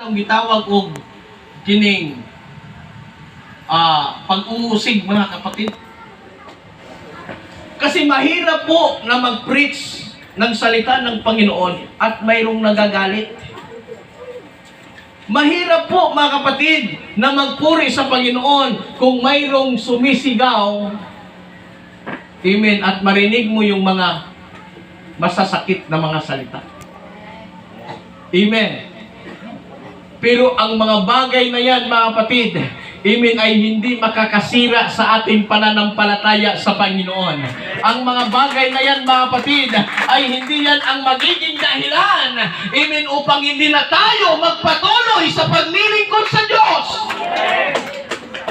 Ang gitawag og kining pag-uusig, mga kapatid. Kasi mahirap po na mag-preach ng salita ng Panginoon at mayroong nagagalit. Mahirap po, mga kapatid, na magpuri sa Panginoon kung mayroong sumisigaw. Amen. At marinig mo yung mga masasakit na mga salita. Amen. Pero ang mga bagay na yan, mga kapatid, amen, ay hindi makakasira sa ating pananampalataya sa Panginoon. Ang mga bagay na yan, mga kapatid, ay hindi yan ang magiging dahilan, amen, upang hindi na tayo magpatuloy sa paglilingkod sa Diyos.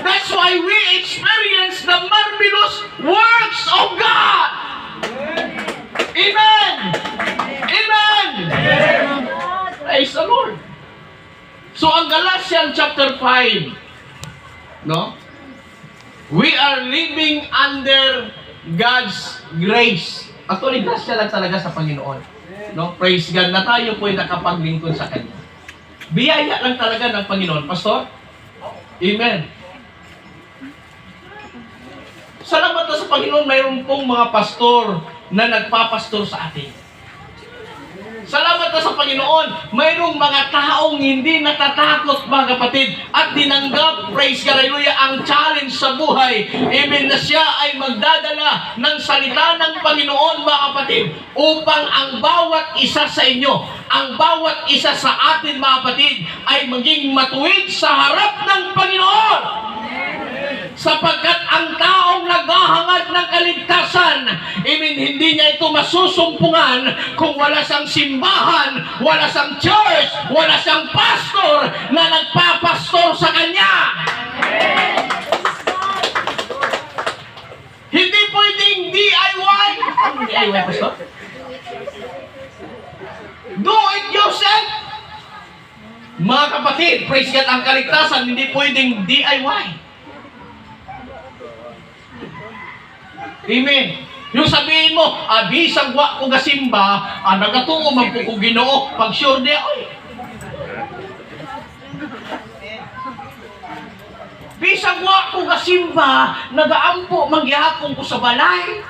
That's why we experience the marvelous works of God. Amen. Amen. Praise the Lord. So, ang Galatians chapter 5, no? We are living under God's grace. Actually, grasya lang talaga sa Panginoon. No? Praise God na tayo po ay nakapaglingkod sa Kanya. Biyaya lang talaga ng Panginoon. Pastor? Amen. Salamat na sa Panginoon, mayroon pong mga pastor na nagpapastor sa atin. Salamat na sa Panginoon, mayroong mga taong hindi natatakot, mga kapatid, at tinanggap, praise God, hallelujah, ang challenge sa buhay. Amen, na siya ay magdadala ng salita ng Panginoon, mga kapatid, upang ang bawat isa sa inyo, ang bawat isa sa atin, mga kapatid, ay maging matuwid sa harap ng Panginoon. Sapagkat ang taong naghahangad ng kaligtasan, amen, hindi niya ito masusumpungan kung wala siyang simbahan, wala siyang church, wala siyang pastor na nagpapastor sa kanya. Hindi pwedeng DIY. Ano DIY, pastor? Do it yourself. Mga kapatid, praise God, ang kaligtasan hindi pwedeng DIY. Amen. Yung sabihin mo, bisag wa ko gasimba, nagatuo man ko Ginoo, pag sure di, oy. Bisag wa ko gasimba, nagaampo magyapon ko sa balay.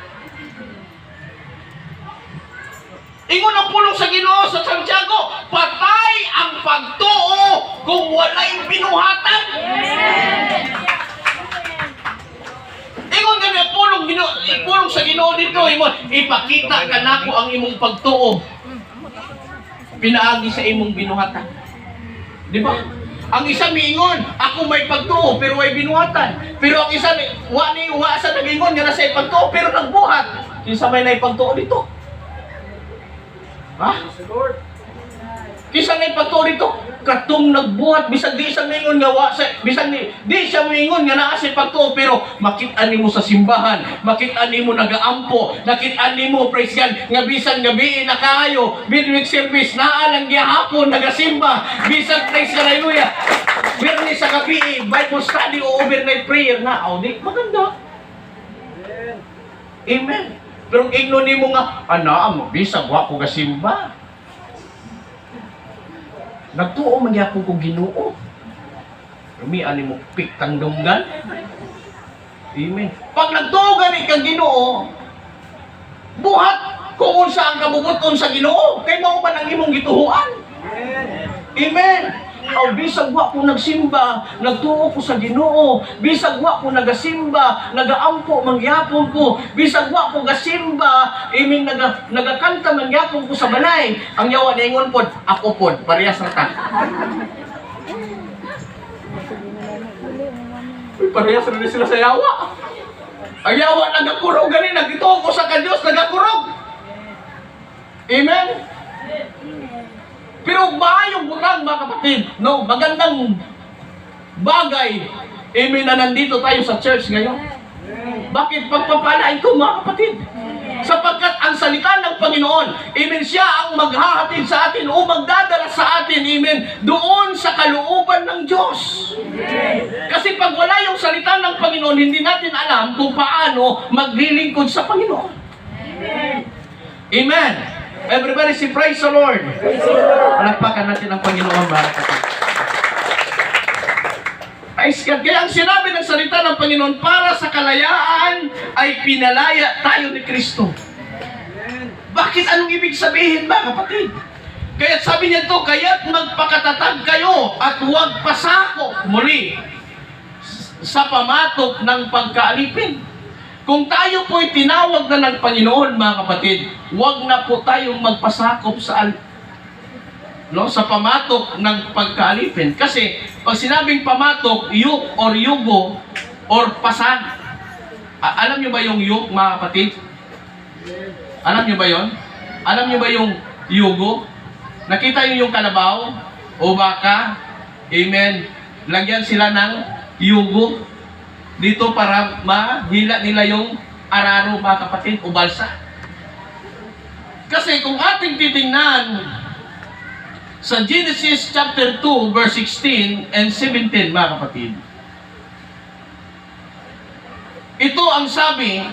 Ingon ang pulong sa Ginoo sa Santiago, patay ang pagtuo kung walay binuhatan. Ingon gani pulong sa Ginoo dito, ipakita ka nako ang imong pagtuo. Pinaagi sa imong binuhatan. Di ba? Ang isa miingon, ako may pagtuo pero may binuhatan. Pero ang isa wa sa nagingon nga sa pagtuo pero nagbuhat. Kinsa may naipagtuo dito? Ha? Kinsa may pagtuo dito? Katong nagbuhat, bisag di siya mingon nga bisag di siya mingon nga naa siya pagtuo, pero makit-an nimo sa simbahan, makit-an nimo nagaampo, nakit-an nimo, praise God, nga bisan gabi na kaayo, midweek service naa lang gihapon nagasimba, bisan, praise God, hallelujah, Biyernes sa gabi, Bible study o overnight prayer na, di maganda. Amen. Pero igno nimo nga, bisag wa ko gasimba. Nagtuo magyapon ko Ginoo. Rumian mo piktang dunggan. Amen. Pag nagtuo gani kang Ginoo, buhat kung unsa ang kabubuton sa Ginoo, kay mao man ang imong gituhuan. Amen. Bisag wa ko nagsimba, nagtuo ko sa Ginoo. Bisag wa ko nagasimba, nagaampo mangyapon ko. Bisag wa ko gasimba, amen, nagakanta mangyapon ko sa balay. Ang yawa ningon pod, ako pod, parehas ra ta. Parehas ra sila sa yawa. Ang yawa nagakurog gani, nagituo ko sa Dios, nagakurog. Amen. Pero maayong butang, mga kapatid, no? Magandang bagay, amen, na nandito tayo sa church ngayon. Bakit pagpapalain ko, mga kapatid? Sapagkat ang salita ng Panginoon, amen, siya ang maghahatid sa atin o magdadala sa atin, amen, doon sa kalooban ng Diyos. Kasi pag wala yung salita ng Panginoon, hindi natin alam kung paano maglilingkod sa Panginoon. Amen. Everybody say praise the Lord. Palakpakan natin ang Panginoon, mga kapatid. Praise God. Kaya ang sinabi ng salita ng Panginoon, para sa kalayaan ay pinalaya tayo ni Kristo. Bakit? Anong ibig sabihin ba, kapatid? Kaya sabi niya to, kaya't magpakatatag kayo at huwag pasakop muli sa pamatok ng pagkaalipin. Kung tayo po'y tinawag na ng Panginoon, mga kapatid, huwag na po tayong magpasakop sa pamatok ng pagkaalipin. Kasi pag sinabing pamatok, yoke or yugo or pasag. Alam niyo ba yung yoke, mga kapatid? Alam niyo ba yon? Alam niyo ba yung yugo? Nakita niyo yung kalabaw o baka? Amen. Lagyan sila ng yugo dito para mahila nila yung araro, mga kapatid, o balsa. Kasi kung ating titingnan sa Genesis chapter 2 verse 16 and 17, mga kapatid, ito ang sabi,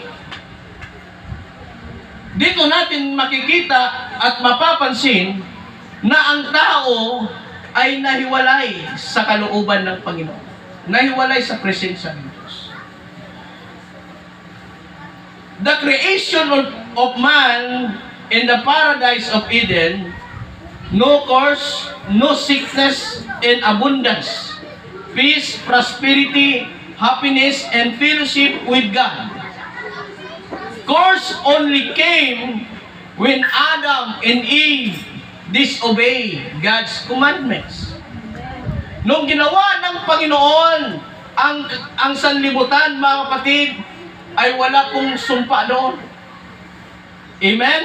dito natin makikita at mapapansin na ang tao ay nahiwalay sa kalooban ng Panginoon. Nahiwalay sa presensya ng Diyos. The creation of man in the paradise of Eden, no curse, no sickness, and abundance, peace, prosperity, happiness, and fellowship with God. Curse only came when Adam and Eve disobeyed God's commandments. Nung ginawa ng Panginoon ang sanlibutan, mga kapatid, ay wala pong sumpa doon. Amen?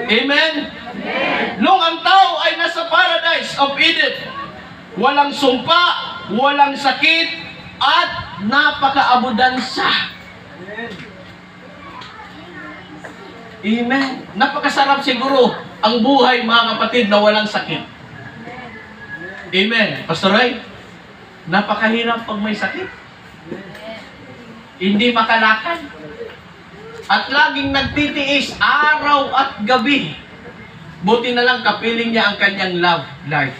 Amen? Nung ang tao ay nasa paradise of Eden, walang sumpa, walang sakit, at napaka-abudansa. Amen. Napakasarap siguro ang buhay, mga kapatid, na walang sakit. Amen. Pastor Ray, napakahirap pag may sakit. Hindi makalakad. At laging nagtitiis araw at gabi. Buti na lang kapiling niya ang kanyang love life.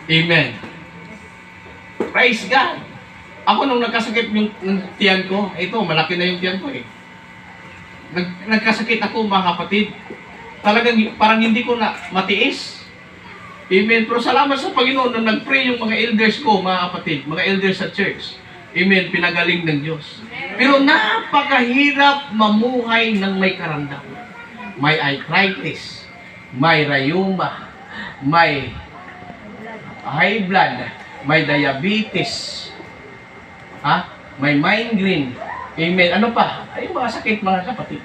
Amen. Praise God. Ako nung nagkasakit yung tiyan ko, ito, malaki na yung tiyan ko eh. Nagkasakit ako, mga kapatid. Talagang parang hindi ko na matiis. Amen. Pero salamat sa Panginoon na nag-pray yung mga elders ko, mga kapatid, mga elders sa church. Amen. Pinagaling ng Diyos. Pero napakahirap mamuhay ng may karamdaman. May arthritis, may rheuma, may high blood, may diabetes, may migraine. Amen. Ano pa? Ay, mga sakit, mga kapatid.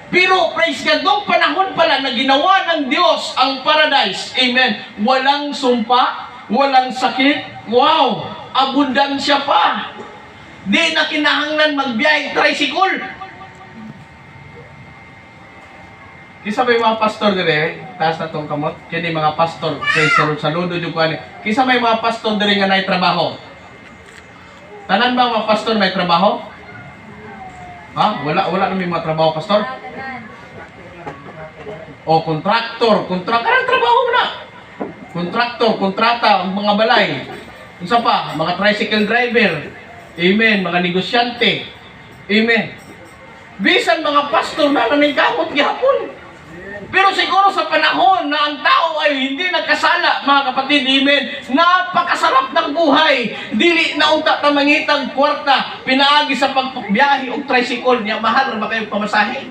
Pero, praise God, noong panahon pala na ginawa ng Diyos ang paradise, amen, walang sumpa, walang sakit, wow, abundansya pa. Di na kinahanglan magbiyahe, tricycle. Kisa may mga pastor dire, taas na itong kamot, kini mga pastor, praise the Lord, saludo yung kuhan. Kisa may mga pastor dire nga na trabaho. Tanan ba mga pastor may trabaho? Wala na may mga trabaho, pastor? O kontraktor, anong trabaho mo na? Kontraktor, kontrata, mga balay. Isa pa, mga tricycle driver. Amen, mga negosyante. Amen. Bisan mga pastor na naningkamot gihapon. Pero siguro sa panahon na ang tao ay hindi nagkasala, mga kapatid, amen, napakasarap ng buhay. Dili na unta na mangitang kwarta, pinaagi sa pagbiyahe o tricycle niya, mahal na ba kayong pamasahe?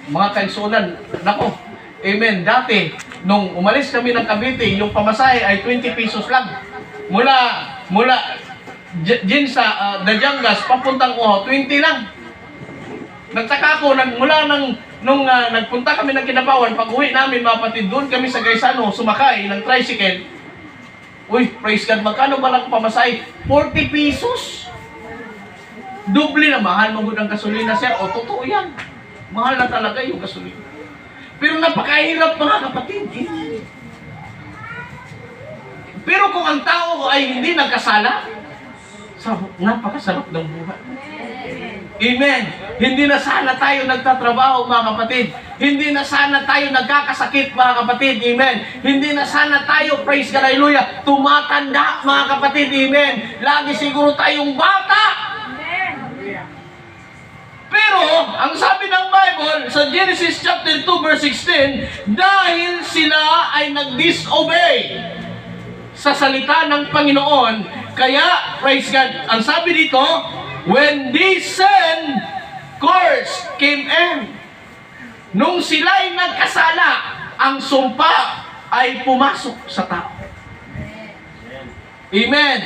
Mga kaigsunan, nako, amen, dati, nung umalis kami ng Cavite, yung pamasahe ay 20 pesos lang. Mula dyan sa Dajangas, papuntang Uhaw, 20 lang. Nagtaka ko, nung nagpunta kami ng Kinabawan, pag uwi namin, mga kapatid, doon kami sa Gaisano, sumakay ng tricycle. Uy, praise God, magkano ba lang pamasahe? 40 pesos. Doble na, mahal mo ang gasolina, sir. O, totoo yan. Mahal na talaga yung gasolina. Pero napakahirap, mga kapatid. Pero kung ang tao ay hindi nagkasala, napakasarap ng buhay. Amen. Hindi na sana tayo nagtatrabaho, mga kapatid. Hindi na sana tayo nagkakasakit, mga kapatid. Amen. Hindi na sana tayo, praise God, hallelujah, tumatanda, mga kapatid. Amen. Lagi siguro tayong bata. Pero, ang sabi ng Bible sa Genesis chapter 2 verse 16, dahil sila ay nag-disobey sa salita ng Panginoon, kaya, praise God, ang sabi dito, when this sin, curse came in. Nung sila'y nagkasala, ang sumpa ay pumasok sa tao. Amen.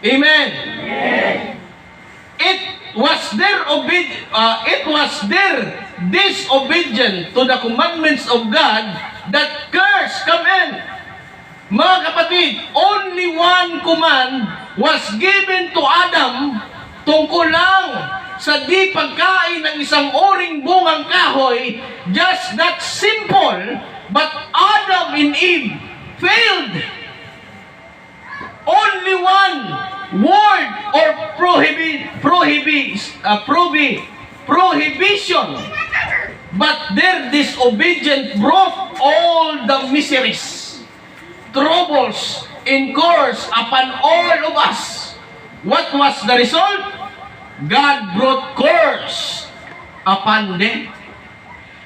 Amen. It was their disobedience to the commandments of God that curse come in. Mga kapatid, only one command was given to Adam tungkol lang sa di pagkain ng isang uring bungang kahoy, just that simple, but Adam and Eve failed. Only one word or prohibition, but their disobedience brought all the miseries, troubles, incurs upon all of us. What was the result? God brought curse upon them.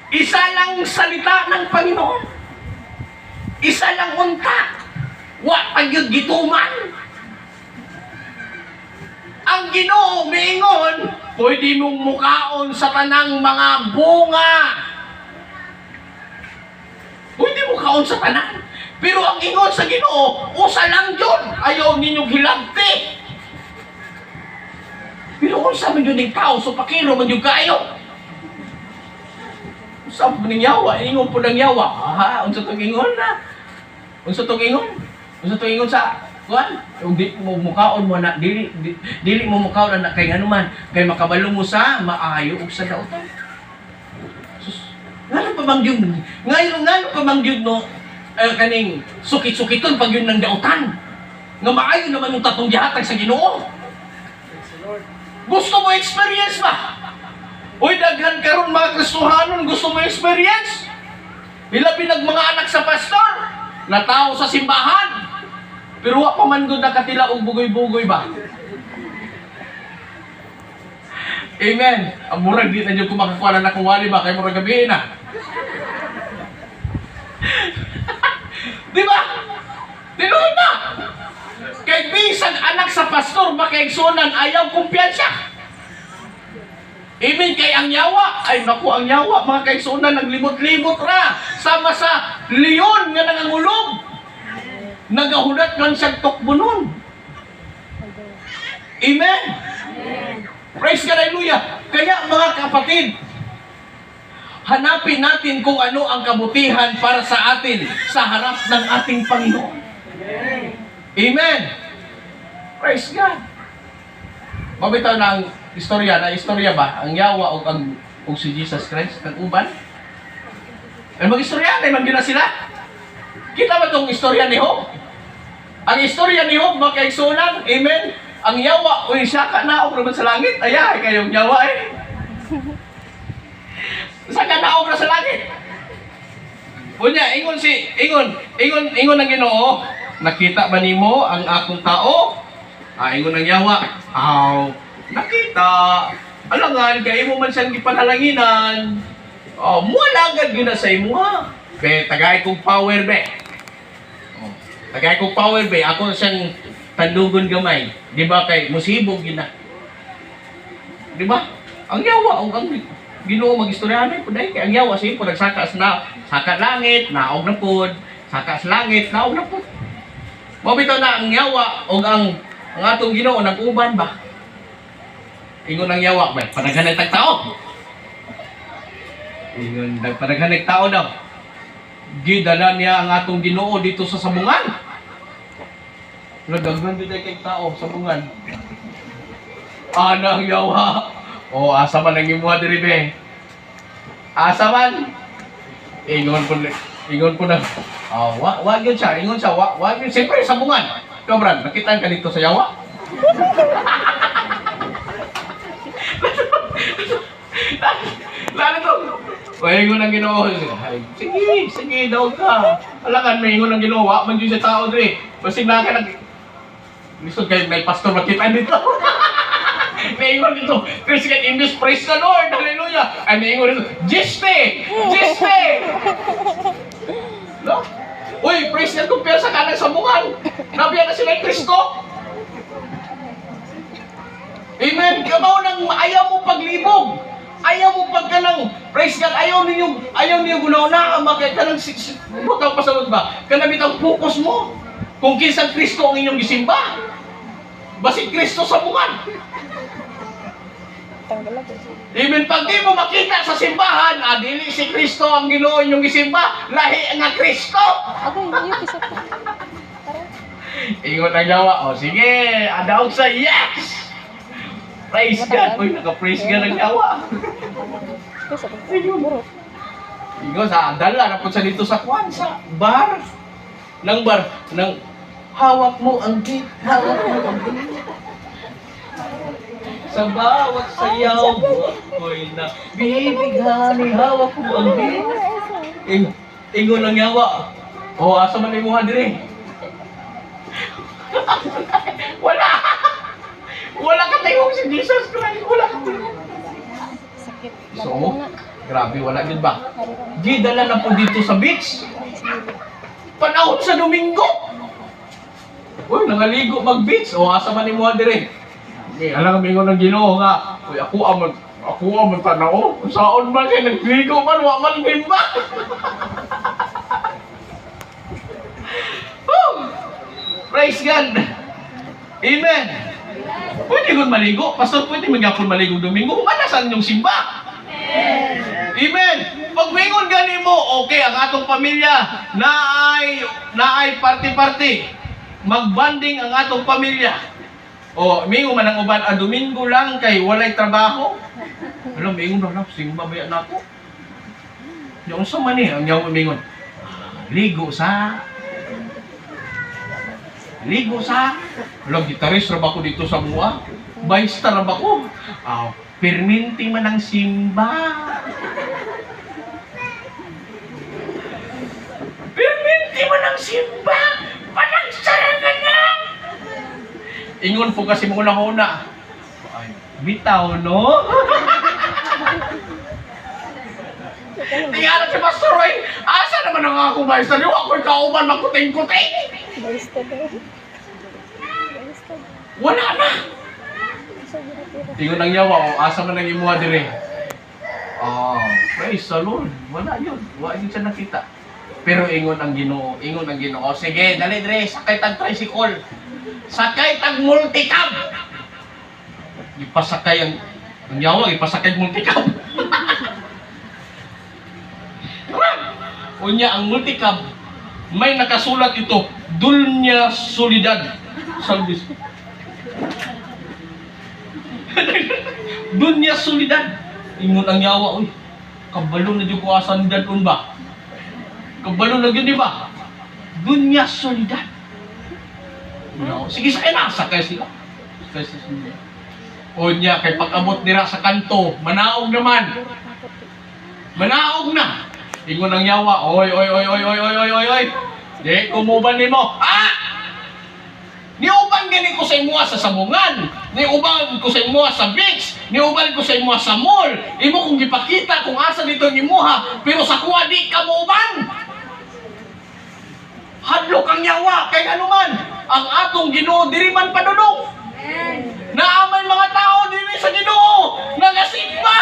Isa lang salita ng Panginoon. Isa lang unta. Wa pagyud gituman. Ang Ginoo miingon, pwede mong mukaon sa tanang mga bunga. Pwede mukaon sa tanan. Pero ang ingon sa Ginoo, usa lang yun. Ayaw ninyong hilagti. Pero kung sa man yun ng tao, so pakiro man yung kayo. Sa man ng yawa, ingon po ng yawa. Aha, unsa itong ingon na? Unsa itong ingon? Unsa itong ingon sa, kuhan? Di mo mukaon mo na, dili mo mukaon na kay anuman, kay makabalo mo sa maayo ug sa dautan. Sus, ngano pa bang yun? Ngano pa bang yun no? Kaning sukit-sukiton pag yun ng dautan. Nga maayo naman yung tatong gihatag sa Ginoo. Gusto mo experience ba? Uy, daghan karon mga Kristohanon, gusto mo experience? Hilabi nag mga anak sa pastor, natao sa simbahan, pero wa pa man gud nakatila og bugoy-bugoy ba? Amen. Ang murag di na dyan kumakakuha na akong wali ba, kay murag gabi na. Di ba? Tinuod na! Kay bisag anak sa pastor, makaigsunan, ayaw kumpiyansa. Amen. Kay ang yawa, ay naku, ang yawa, mga kaigsunan, naglimot-limot ra. Sama sa leon nga nangangulog. Nagahulat lang siyang tukbunon. Amen. Praise God, hallelujah. Kaya mga kapatid, hanapin natin kung ano ang kabutihan para sa atin sa harap ng ating Panginoon. Amen. Praise God. Mabitaw na ang istorya ba? Ang yawa o si Jesus Christ, nag-uban? Ang mag-istorya, ay mag-gina sila. Kita ba itong istorya ni Job? Ang istorya ni Job, makaigsunan, amen? Ang yawa, o siya ka naog naman sa langit, ay kayong yawa eh. Saan ka naog na sa langit? Unya, ingon ang Ginoo, nakita ba nimo ang akong tao? Ingon ang yawa, nakita. Alangan, kaya mo man siyang gipanalanginan. Mualagad yun na sa imo ha. Be, tagay kong power be. Tagay kong power be. Ako siyang tandugon gamay. Di ba kay musibog yun na. Di ba? Ang yawa, ang Ginoo mag-istoryahan po dahil kay ang yawa siya po nagsaka saka langit, naog na po. Saka sa langit, naog na po. Mabitaw na ang yawa o ang atong Ginoo nag-uban ba? Ingon ang yawa ba? Panaghanay tag tao. Ingon panaghanay tao daw. Gidala niya ang atong Ginoo dito sa sabungan. Nagdaghan din kay tao sa sabungan. Ang yawa. Asa man ang imuha diri be? Asa man? Ingon po na. Wag yun siya. Ingon siya. Wag yun. Siyempre, sabungan. Ikaw, Brad, nakita ka dito sa yawa? Lalo to. Mahingon ang Ginoo. Ay, sige daw ka. Alangan, mahingon ang Ginoo. Wa man yun sa tao dre. Basig na ka nag... Lisod kayo, may pastor makita dito. Mahingon dito. Praise God, English, praise the Lord. Hallelujah. Ay, mahingon dito. Jiste! Jiste! No? Uy, praise God, compare sa kanang sambungan. Nabiyan na sila yung Kristo. Amen. Kamaw nang ayaw mo paglibog. Ayaw mo pagkanang, praise God, ayaw niyo gunaw na, makita ng butang pasalod ba? Kanabit ang focus mo. Kung kinsang Kristo ang inyong gisimba. Basig Kristo sa bungan. Amen. Pag di mo makita sa simbahan, dili si Kristo ang Ginoo inyong gisimba, lahi nga Kristo. Ingon ang yawa. O sige, adaog sa yes! Praise God. Uy, naka-praise God ang yawa. Ingon sa dala na po sa dito sa kwan, sa bar. Nang hawak mo ang beat, hawak mo ang beat. Sa bawat sayaw mo, ako'y nabibighani, hawak mo ang beat. Ingon ang yawa. O, asa man yung muha dire? Wala ka tayong si Jesus Christ. Wala ka tayong. So, grabe, wala din ba? Di dala na po dito sa beach. Panahon sa Domingo. Uy, nangaligo mag-beach. O, asa man yung muha dire? Alam kami ng Ginoo nga. Uy, ako aman tanaw. Saan man kayo nagligo man, waman din ba? Praise God. Amen. Pwede kong maligo. Pastor, pwede magyapon maligo Domingo. Kung saan yung simba? Amen. Pag mingon gani mo, okay, ang atong pamilya naay party-party. Magbanding ang atong pamilya. O, mingon man ang uban, Domingo lang kay walay trabaho. Alam, mingon na, simba ba yan ako? Yung sa mani, ang yaw mingon, ligo sa, alam, gitaris raba ko dito sa mua, baysta raba ko, perminti man ang simba. Perminti man ang simba, panang sarangan na. Ingon po kasi mga una-una, bitaw, no? Tingnan si Pastor Roy, asa naman ang ako baysta niyo? Ako'y kauban magkuting-kuting. Wala na. Ingon ang yawa, asa man ang imuha dire. Praise the Lord. Wala yun. Wala yun siya nakita. Pero ingon ang Ginoo. Sige, dali dire, sakay tag tricycle. Sakay tag multicab. Ipasakay ang yawa, ipasakay multicab. Unya ang multicab, may nakasulat ito, Dunya Solidad. Salvis. Dunya Solidad. Ingon ang yawa, uy, kabalo na dyan ko asan dadun ba? Kabalo na dyan, di ba? Dunya Solidad. No, sige, sakay sila. Unya, kay pag-abot nila sa kanto, manaog naman. Manaog na. Ingon ang yawa, oy. Di, kumuban ni mo. Niuban gani ko sa imuha sa sabungan. Niuban ko sa imuha sa beach. Niuban ko sa imuha sa mall. Imo kong gipakita kung asa dito nimuha. Pero sa kuha di ka muuban. Hadlok ang yawa. Kay ano man, ang atong Ginoo diri man padulong. Naamay mga tao diri sa Ginoo. Nagasimba.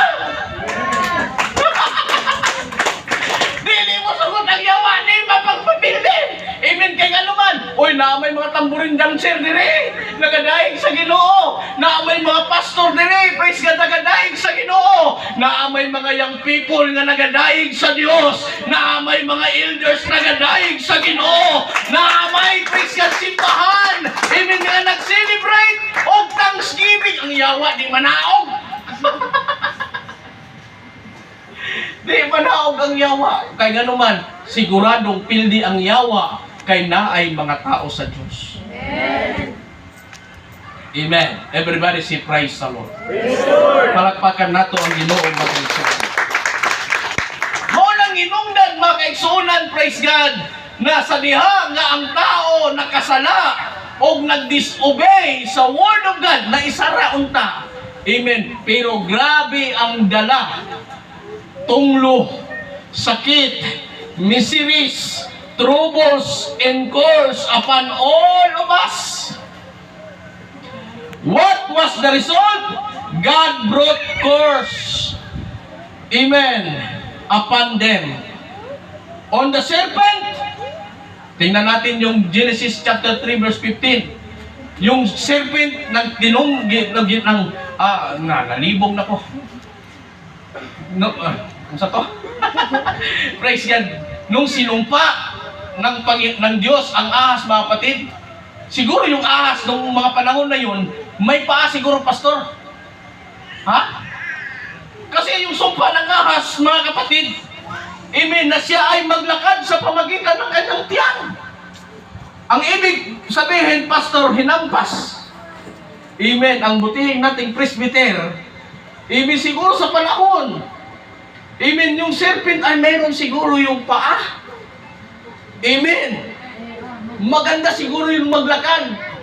Dili mo sagot ang yawa ni mapagpapildi. Amen kay anuman. Oy, naamay mga tamburin dancer dire. Nagadaig sa Ginoo. Naamay mga pastor dire. Praise God, nagadaig sa Ginoo. Naamay mga young people nga nagadaig sa Dios. Naamay mga elders nagadaig sa Ginoo. Naamay praise God simbahan. Amen nga nag-celebrate og Thanksgiving. Ang yawa di manaog. Di manaog ang yawa. Kay gano man, siguradong pildi ang yawa kay naay mga tao sa Diyos. Amen. Everybody say praise the Lord. Praise the Lord. Palakpakan nato ang Ginoo mga kaigsunan. Mo nang inungdan mga kaigsunan, praise God, na sa diha nga ang tao nakasala o nag-disobey sa Word of God na isara unta. Amen. Pero grabe ang dala. Tunglo, sakit, miseries, troubles, and curse upon all of us. What was the result? God brought curse. Amen. Upon them. On the serpent, tingnan natin yung Genesis chapter 3 verse 15. Yung serpent nalibong na po. No, ano sa to? Praise God. Nung sinumpa ng Diyos ang ahas, mga kapatid, siguro yung ahas nung mga panahon na yun, may paa siguro, pastor. Ha? Kasi yung sumpa ng ahas, mga kapatid, amen, na siya ay maglakad sa pamagitan ng kanyang tiyan. Ang ibig sabihin, pastor, hinampas. Amen, ang butihing nating presbyter, amen, siguro sa panahon, amen, yung serpent ay mayroon siguro yung paa. Amen. Maganda siguro yung maglakad.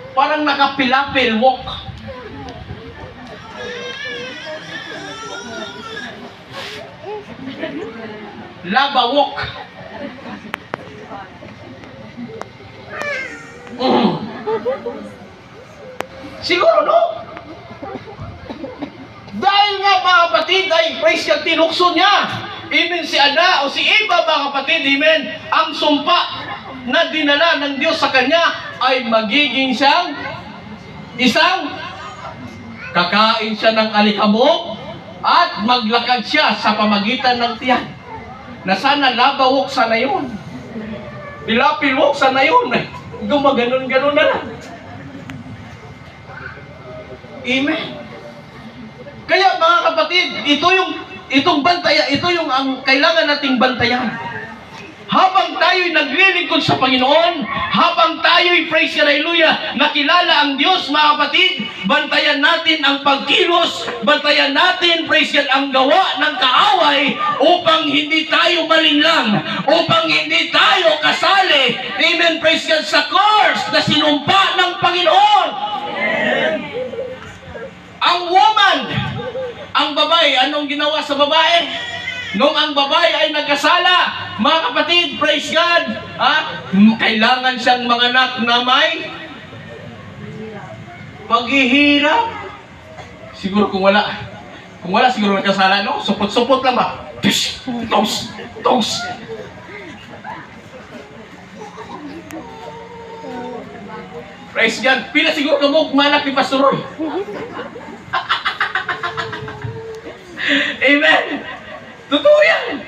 Parang nakapilapil, walk. Laba walk. Siguro, no? Dahil nga mga kapatid ay praise God, tinukso niya. Amen, si Ada o si Eva mga kapatid, amen, ang sumpa na dinala ng Diyos sa kanya ay magiging siyang isang kakain siya ng alikabok at maglakad siya sa pamagitan ng tiyan. Na sana labawok sana yun. Pilapilwok sana yun. Gumaganon-ganon na lang. Amen. Kaya mga kapatid, itong bantayan, ito yung ang kailangan nating bantayan. Habang tayo'y naglilingkod sa Panginoon, habang tayo'y praise God, hallelujah, nakilala ang Diyos, mga kapatid, bantayan natin ang pagkilos, bantayan natin, praise God, ang gawa ng kaaway upang hindi tayo malinlang, upang hindi tayo kasali, amen, praise God, sa curse na sinumpa ng Panginoon. Amen. Ang woman, ang babae, anong ginawa sa babae? Nung ang babae ay nagkasala, mga kapatid, praise God, kailangan siyang manganak na may paghihirap. Siguro kung wala siguro nagkasala, no? Supot-supot lang ba? Tish, tos, tos. Praise God, pila siguro kamok manak ni Pastor Roy. Amen. Totoo yan.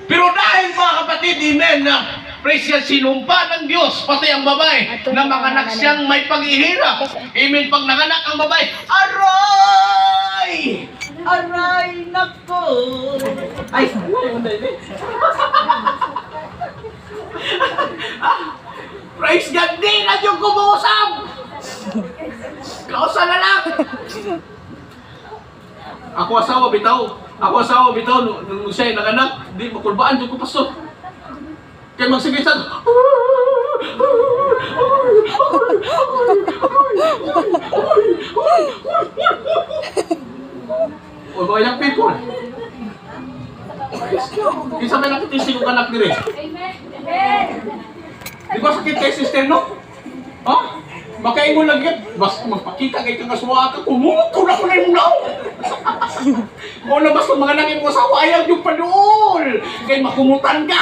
Pero dahil mga kapatid, amen, na praise God, sinumpa ng Diyos, pati ang babae, na manganak siyang may paghihirap. Amen, pag nanganak ang babae, aray! Aray, nako! Ay, praise God, di na yung kumuusap! Kausa na lang! Ako asawa bitaw, nung siya'y nanganak, di makulbaan dyan ko, pastor. Kaya magsigitan, o mga young people. Isa may nakitising kong anak nila. Di ba sakit kay sister, no? Ha? Makaingon lang yan. Basta magpakita kay kang aswa ka, kumuto na ko na yung nao. O na basta mga nangin mo asawa, ayaw yung padool. Kaya makumutan ka.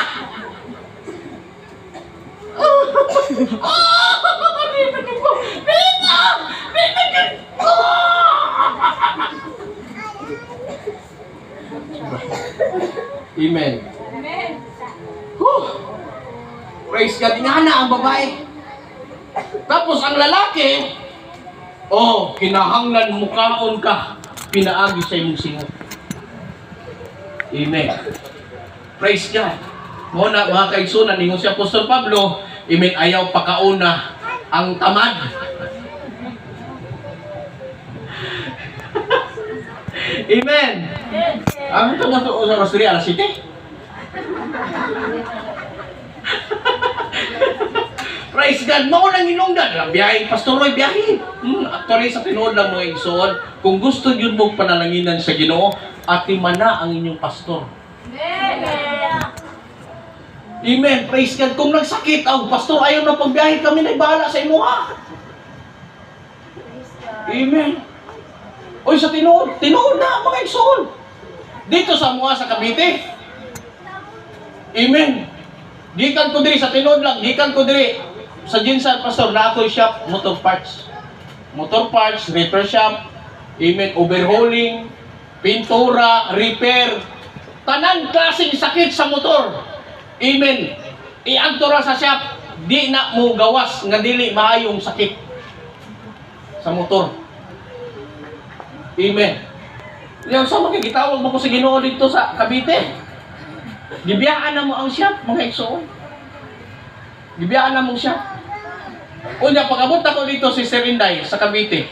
Amen. Amen. Praise God. Ingana ang babae. Tapos ang lalaki, kinahanglan mukaon ka, pinaagi sa imong singot. Amen. Praise God. Muna mga kaigsunan, ningon si Apostol Pablo, amen, ayaw pakauna ang tamad. Amen. Ang ito na ito sa Rosary, alas 7. Praise God. Maunang inungdan. Biyahe, Pastor Roy, biyahe. Actually, sa tinood lang mga igsoon, kung gusto yun mong panalanginan sa Ginoo, atimana ang inyong pastor. Amen. Praise God. Kung nagsakit ang pastor, ayaw na pagbiyahe, kami na ibahala sa imo ha. Amen. Oy, sa tinood na mga igsoon. Dito sa mga sa Cavite. Amen. Gikan ko diri sa tinood lang, gikan ko diri sa Ginsan Pastor na ako'y shop, motor parts, repair shop, amen, overhauling, pintura, repair, tanan klaseng sakit sa motor, amen, iagtora sa shop, di na mo gawas nga dili maayong sakit sa motor, amen. Yung sa mga gitawag mo ko sa Ginoo dito sa Cavite, gibiyaan na mo ang shop, mga igsoon, gibiyaan na mo siya. Unya, pag-abot ako dito si Sir Inday sa Cavite,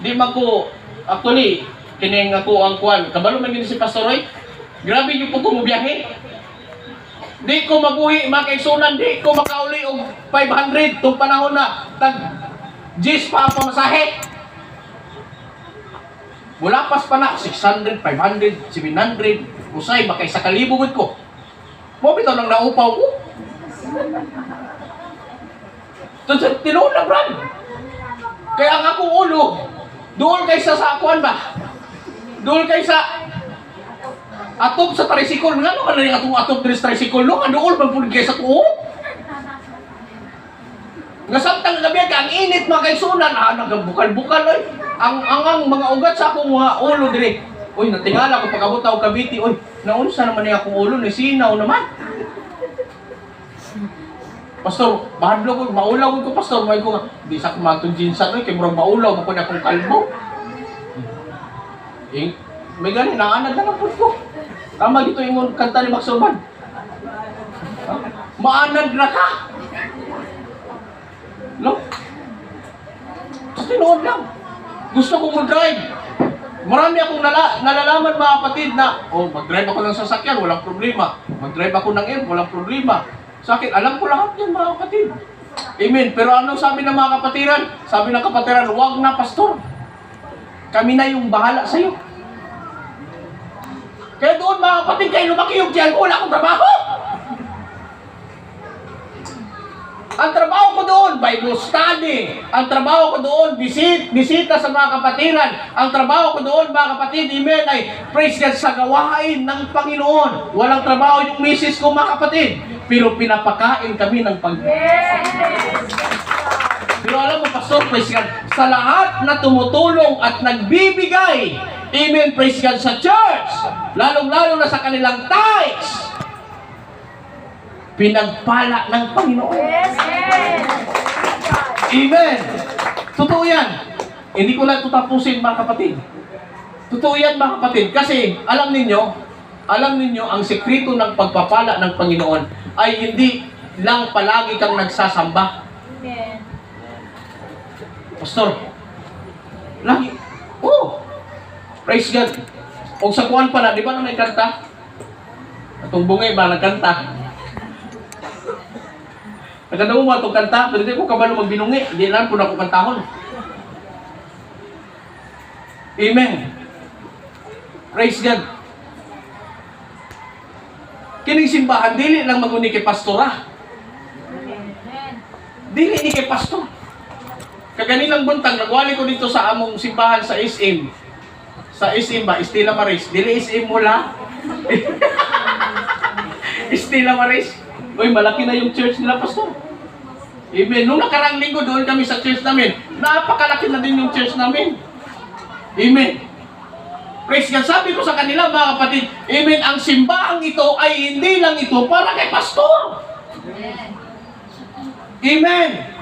di man ko, actually, kining ako ang kuwan, kabalo man din si Pastor Roy, grabe yung po kumubiyahe. Di ko mabuhi, mga kaigsunan, di ko makauli og 500, itong panahon na, tag-G's pa ang pamasahe. Mula pas pa na, 600, 500, 700, usay, makay sa kalibugod ko. Mo bitaw nang naupaw ko. Tinuod na, Brad. Kaya ang akong ulo, doon kaysa sa akuan ba? Doon kaysa atop sa tricycle. Nga no, ano yung atop sa tricycle, no? Doon ba po kaysa tuo? Nga samtang gabi, ang init mga kaisunan, nagabukal-bukal, ay. Ang mga ugat sa akong mga ulo, dire. Uy, natingala ko pag-abot ako Cavite, uy, naunsa naman yung akong ulo, nasinaw naman. Pastor, bahadlo ko, maulaw ko, Pastor, may ko nga, di sa kumatong Ginsan, kay murag maulaw, mako na akong kalbo. May gani, naanad na lang po ko. Tama dito yung kanta ni Max Urban. Maanad na ka. No? Sa tinood lang. Gusto ko mag-drive. Marami akong nalalaman mga kapatid na, mag-drive ako ng sasakyan, walang problema. Mag-drive ako ng air, walang problema. Sa akin, alam ko lahat yan mga kapatid. Amen. Pero ano sabi ng mga kapatiran? Sabi ng kapatiran, wag na, Pastor. Kami na yung bahala sa'yo. Kaya doon mga kapatid, kayo lumaki yung tiyan ko, wala akong trabaho. Ang trabaho ko doon, Bible study. Ang trabaho ko doon, bisita sa mga kapatiran. Ang trabaho ko doon, mga kapatid, amen, ay praise God sa gawain ng Panginoon. Walang trabaho yung misis ko, mga kapatid. Pero pinapakain kami ng Panginoon. Pero alam mo, Pastor, praise God, sa lahat na tumutulong at nagbibigay, amen, praise God, sa church, lalong-lalo na sa kanilang tithes, pinagpala ng Panginoon. Amen. Totoo yan. Hindi ko lang tutapusin, mga kapatid. Totoo yan, mga kapatid. Kasi, alam ninyo, ang sekreto ng pagpapala ng Panginoon ay hindi lang palagi kang nagsasamba. Amen. Pastor, lagi, praise God. O sa kuwan pala, di ba na may kanta? Atong bungay ba nagkanta? Naganda mo itong kanta, pero hindi ko kabalo magbinungi. Hindi lang po na ako kantahon. Amen. Praise God. Kining simbahan, dili lang maguni kay pastora. Dili ni kay pastor. Kaganinang buntag, nagwali ko dito sa among simbahan sa SM. Sa SM ba? Estela Maris. Dili SM mula. Estela Maris. Uy, malaki na yung church nila, Pastor. Amen. Nung nakarang linggo, doon kami sa church namin. Napakalaki na din yung church namin. Amen. Praise God. Sabi ko sa kanila, mga kapatid, amen, ang simbahang ito ay hindi lang ito para kay Pastor. Amen.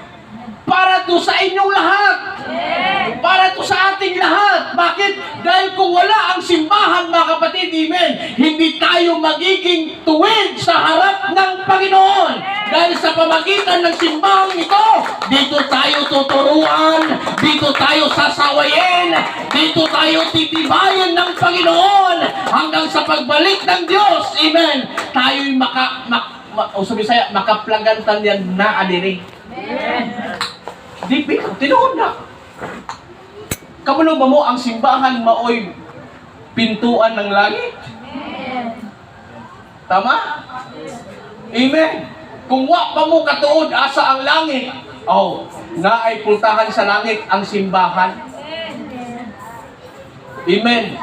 Para to sa inyong lahat. Para to sa ating lahat. Bakit? Dahil kung wala ang simbahan, mga kapatid, amen, hindi tayo magiging tuwid sa harap ng Panginoon. Dahil sa sa pamagitan ng simbahang ito, dito tayo tuturuan, dito tayo sasawayin, dito tayo titibayan ng Panginoon hanggang sa pagbalik ng Diyos. Amen. Tayo'y makaplagantan yan na adiri. Di tinuod na. Kamulo ba mo ang simbahan maoy pintuan ng langit? Tama? Amen. Kung wa pa mo katuod asa ang langit, naay pultahan sa langit ang simbahan. Amen.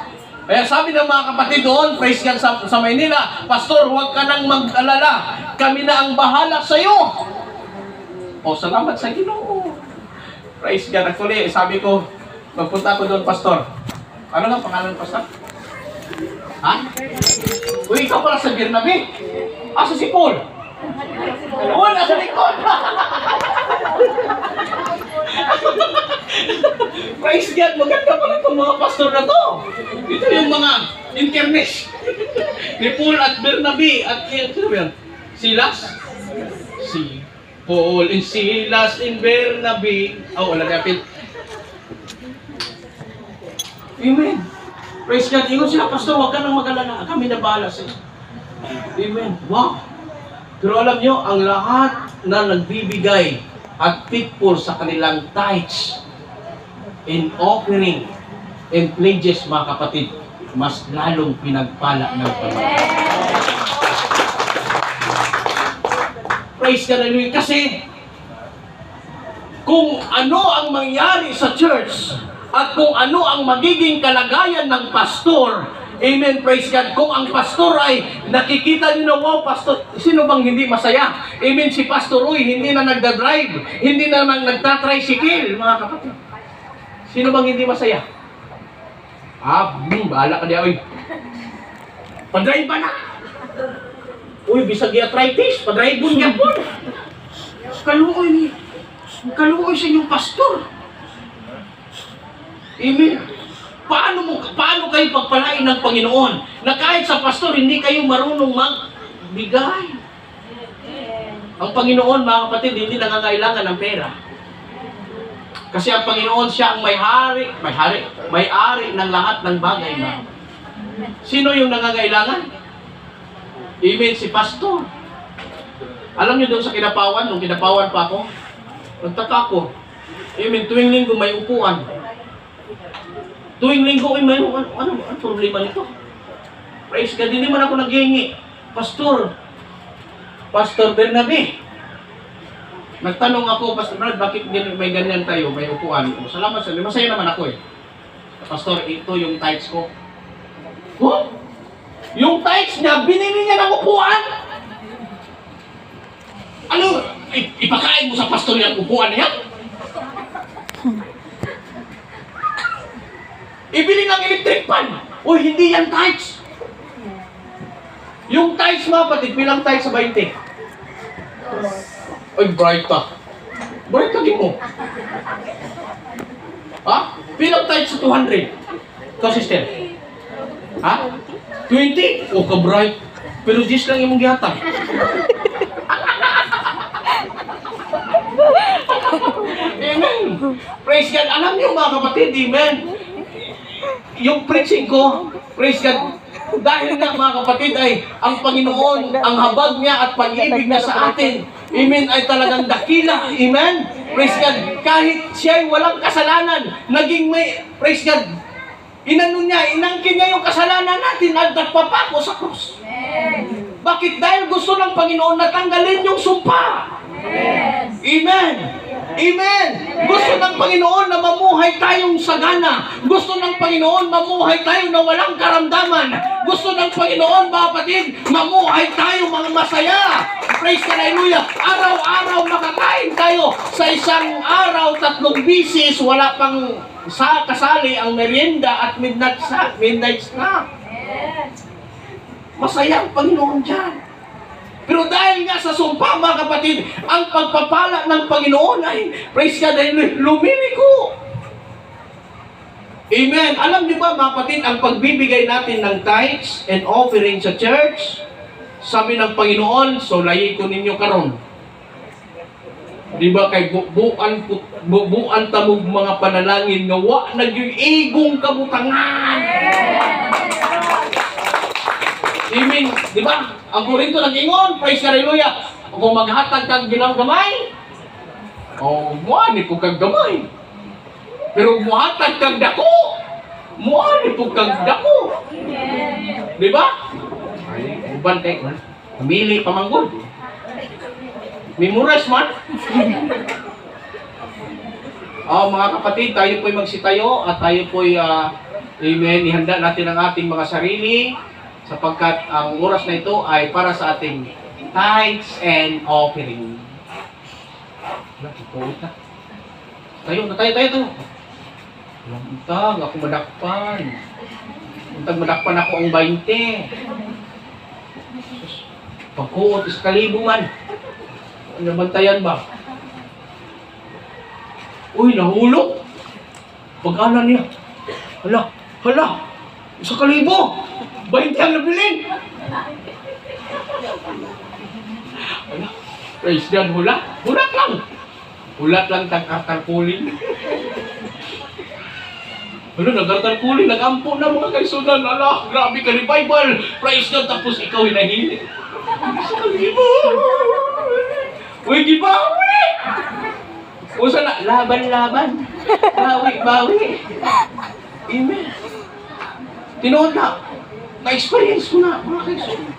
Kaya sabi ng mga kapatid doon, praise God sa Maynila, Pastor, huwag ka nang mag-alala. Kami na ang bahala sa iyo. Salamat sa Ginoo. Praise God. Actually, sabi ko, magpunta ko doon, Pastor. Ano nga pangalan, Pastor? Ha? Uy, ikaw pala sa Bernabe. Asa si Paul? Nasa likod. Praise God, maganda pala itong mga pastor na to. Ito yung mga internet. Ni Paul at Bernabe at sino ba yan? Silas? Si Paul and Silas in Bernabe. Wala kapit. Amen. Praise God. Ingon sila, Pastor, huwag ka nang mag-alala. Kami na bahala sa iyo. Amen. Wow. Pero alam nyo, ang lahat na nagbibigay at faithful sa kanilang tithes in offering and pledges, mga kapatid, mas lalong pinagpala ng Panginoon. Praise God. Kasi kung ano ang mangyari sa church at kung ano ang magiging kalagayan ng pastor, amen, praise God. Kung ang pastor ay nakikita niyo na, wow, pastor, sino bang hindi masaya? Amen, si Pastor Uy, hindi na nagda-drive, hindi na nagta-tricycle, mga kapatid. Sino bang hindi masaya? Bahala ka diya, uy. Pa-drive ba na? Uy, bisag arthritis, pa-drive mo niya po. Kaluoy sa inyong pastor. Amen. Paano kayo pagpalain ng Panginoon na kahit sa pastor hindi kayo marunong magbigay? Ang Panginoon, mga kapatid, hindi nangangailangan ng pera. Kasi ang Panginoon, siya ang may-ari ng lahat ng bagay. Sino yung nangangailangan? Amen, si pastor. Alam niyo doon sa Kinapawan, nung Kinapawan pa ako, nagtaka ko. Amen, tuwing linggo may upuan. Tuwing linggo ay may ano problema nito? Praise God, hindi man ako naghingi. Pastor Bernabe. Nagtanong ako, Pastor Brad, bakit may ganyan tayo, may upuan? Salamat sa Diyos. Masaya naman ako eh. Pastor, ito yung tithes ko. Yung tithes niya, binili niya ng upuan? Ano? Ipakain mo sa pastor yung upuan niya? Ibili ng electric fan. Hindi yan tithes. Yung tithes, mga kapatid, bilang tithes sa 20. Bright ka. Bright lagi mo. Bilang tithes sa 200. Ikaw, sister. 20? Ka-bright. Pero 10 lang yung mong gihatag. Amen. Praise God. Alam niyo, mga kapatid, amen. Yung preaching ko, praise God, dahil nga, mga kapatid, ay ang Panginoon, ang habag niya at pag-ibig niya sa atin, amen, ay talagang dakila, amen. Praise God. Kahit siya ay walang kasalanan, naging may, praise God, inangkin niya yung kasalanan natin at nagpapako sa krus. Bakit? Dahil gusto ng Panginoon na tanggalin yung sumpa. Amen. Amen. Gusto ng Panginoon na mamuhay tayong sagana. Gusto ng Panginoon mamuhay tayo na walang karamdaman. Gusto ng Panginoon, mga kapatid, mamuhay tayo mga masaya. Praise God, hallelujah. Araw-araw makakain tayo. Sa isang araw, 3 bisis, wala pang kasali ang merienda at midnight snack. Masaya ang Panginoon dyan. Pero dahil nga sa sumpa, mga kapatid, ang pagpapala ng Panginoon ay, praise God, lumiliko. Amen. Alam niyo ba, mga kapatid, ang pagbibigay natin ng tithes and offering sa church, sabi ng Panginoon, sulayin ko ninyo karon. Di ba kay bubuan tamog mga panalangin nga wa nagyoy igong kabutangan. Amen. Di ba? Ang Korinto nag-ingon, praise hallelujah. Kung maghatag kag ginamgamay, muani po kag gamay. Pero muhatag kag dako, muani po kag dako. Di ba? Ay, uban kay pamili pamanggod. Memorize man. Mga kapatid, tayo po'y magsitayo at tayo po'y, amen, ihanda natin ang ating mga sarili sapagkat ang oras na ito ay para sa ating tithes and offering. Tayo. Untag, ako madakpan. Madakpan ako ang 20. Pagkuot, iskalibo man. Nabantayan ba? Uy, nahulog. Pag-ana niya. Hala. 1,000. 20 ang nabilin. Hala. Praise God, hulat lang. Hulat lang tag-artarkulin. Nag-artarkulin, nag-ampo na mga kaisunan. Hala, grabe ka ni Bible. Praise God, tapos ikaw hinahili. Uy, gibawi! Usa na, laban. Bawi. Amen. Tinood na. Na-experience ko na, mga kaisunan.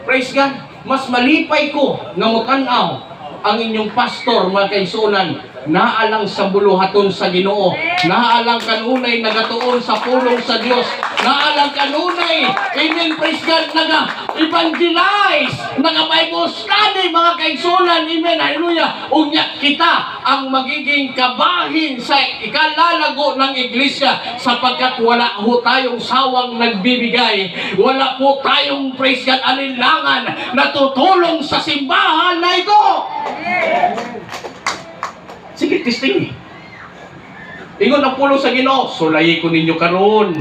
Praise God. Mas malipay ko nga mutanaw ang inyong pastor, mga kaisunan, naalang sa buluhaton sa Ginoo, naalang kanunay nagatuon sa pulong sa Dios, naalang kanunay, amen, praise God, naga-evangelize, naga-Bible study, mga kaigsunan, amen, hallelujah, unya kita ang magiging kabahin sa ikalalago ng iglesia sapagkat wala ho tayong sawang nagbibigay, wala po tayong, praise God, alinlangan na tutulong sa simbahan na ito. Sige, testing. Ingon ang pulong sa Ginoo, sulayi ko ninyo karon.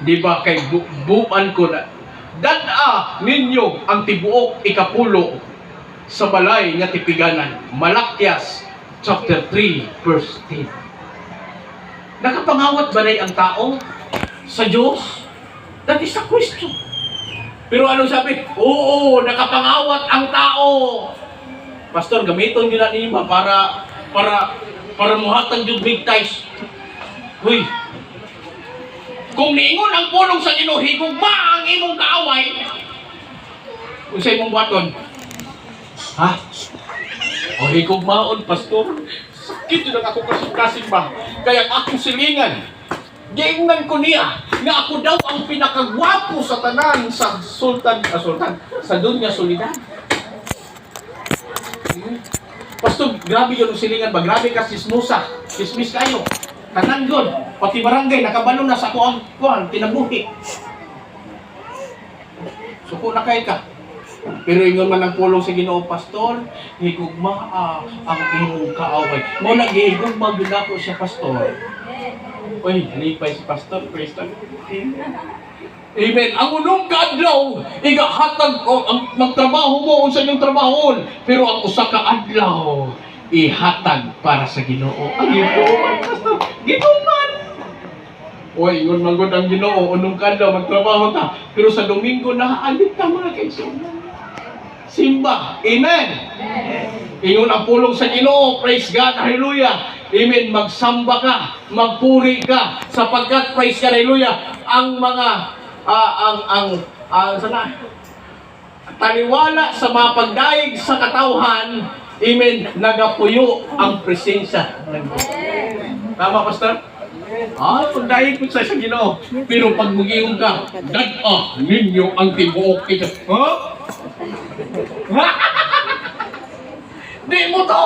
Di ba kay buan ko na dada ninyo ang tibuok ikapulo sa balay nga tipiganan. Malakyas chapter 3 verse 10. Nakapangawat ba ang tao sa Diyos? That is a question. Pero anong sabi? Oo, nakapangawat ang tao. Pastor, gamiton nyo na nima para muhatag yung big ties. Huy, kung niingon ang pulong sa Ginoo, higugma ang imong kaaway, kung sa imong buhaton, ha? O higugmaon, pastor, sakit yun ang ako kasing ba? Kaya akong silingan, giingnan ko niya, nga ako daw ang pinakagwapo sa tanan sa sa dunya solidad. Pastor, grabe yun ang silingan ba? Grabe ka sismusa. Sismis kayo. Tanan yun. Pati barangay, nakabalo na sa kuang tinabuhi. Suko na kayo ka. Pero ingon man ang pulong sa Ginoo, pastor, higugma ang imong kaaway. Mo nag-higugma gyud ako siya, pastor. Uy, halipay si pastor, praise the Lord. Amen. Ang unong kaadlaw, igahatag o ang magtrabaho mo unsa inyong trabahon, pero ang usa ka adlaw ihatag para sa Ginoo. Ang Ginoo, pastor, gituman. Oy, ingon man gud ang Ginoo, unong kaadlaw magtrabaho ta, pero sa Domingo naalit ta mga kaigsunan. Simba. Amen. Ingon ang pulong sa Ginoo, praise God, hallelujah. Amen. Magsamba ka, magpuri ka sapagkat praise God, hallelujah, ang mga sana taliwala sa mga pagdaig sa katawhan, amen, nagapuyo ang presensya ng Diyos. Tama, pastor? Pagdaig ko sa Ginoo. Pero pag magiging ka, dad ninyo ang tibuok ito. Di mo to!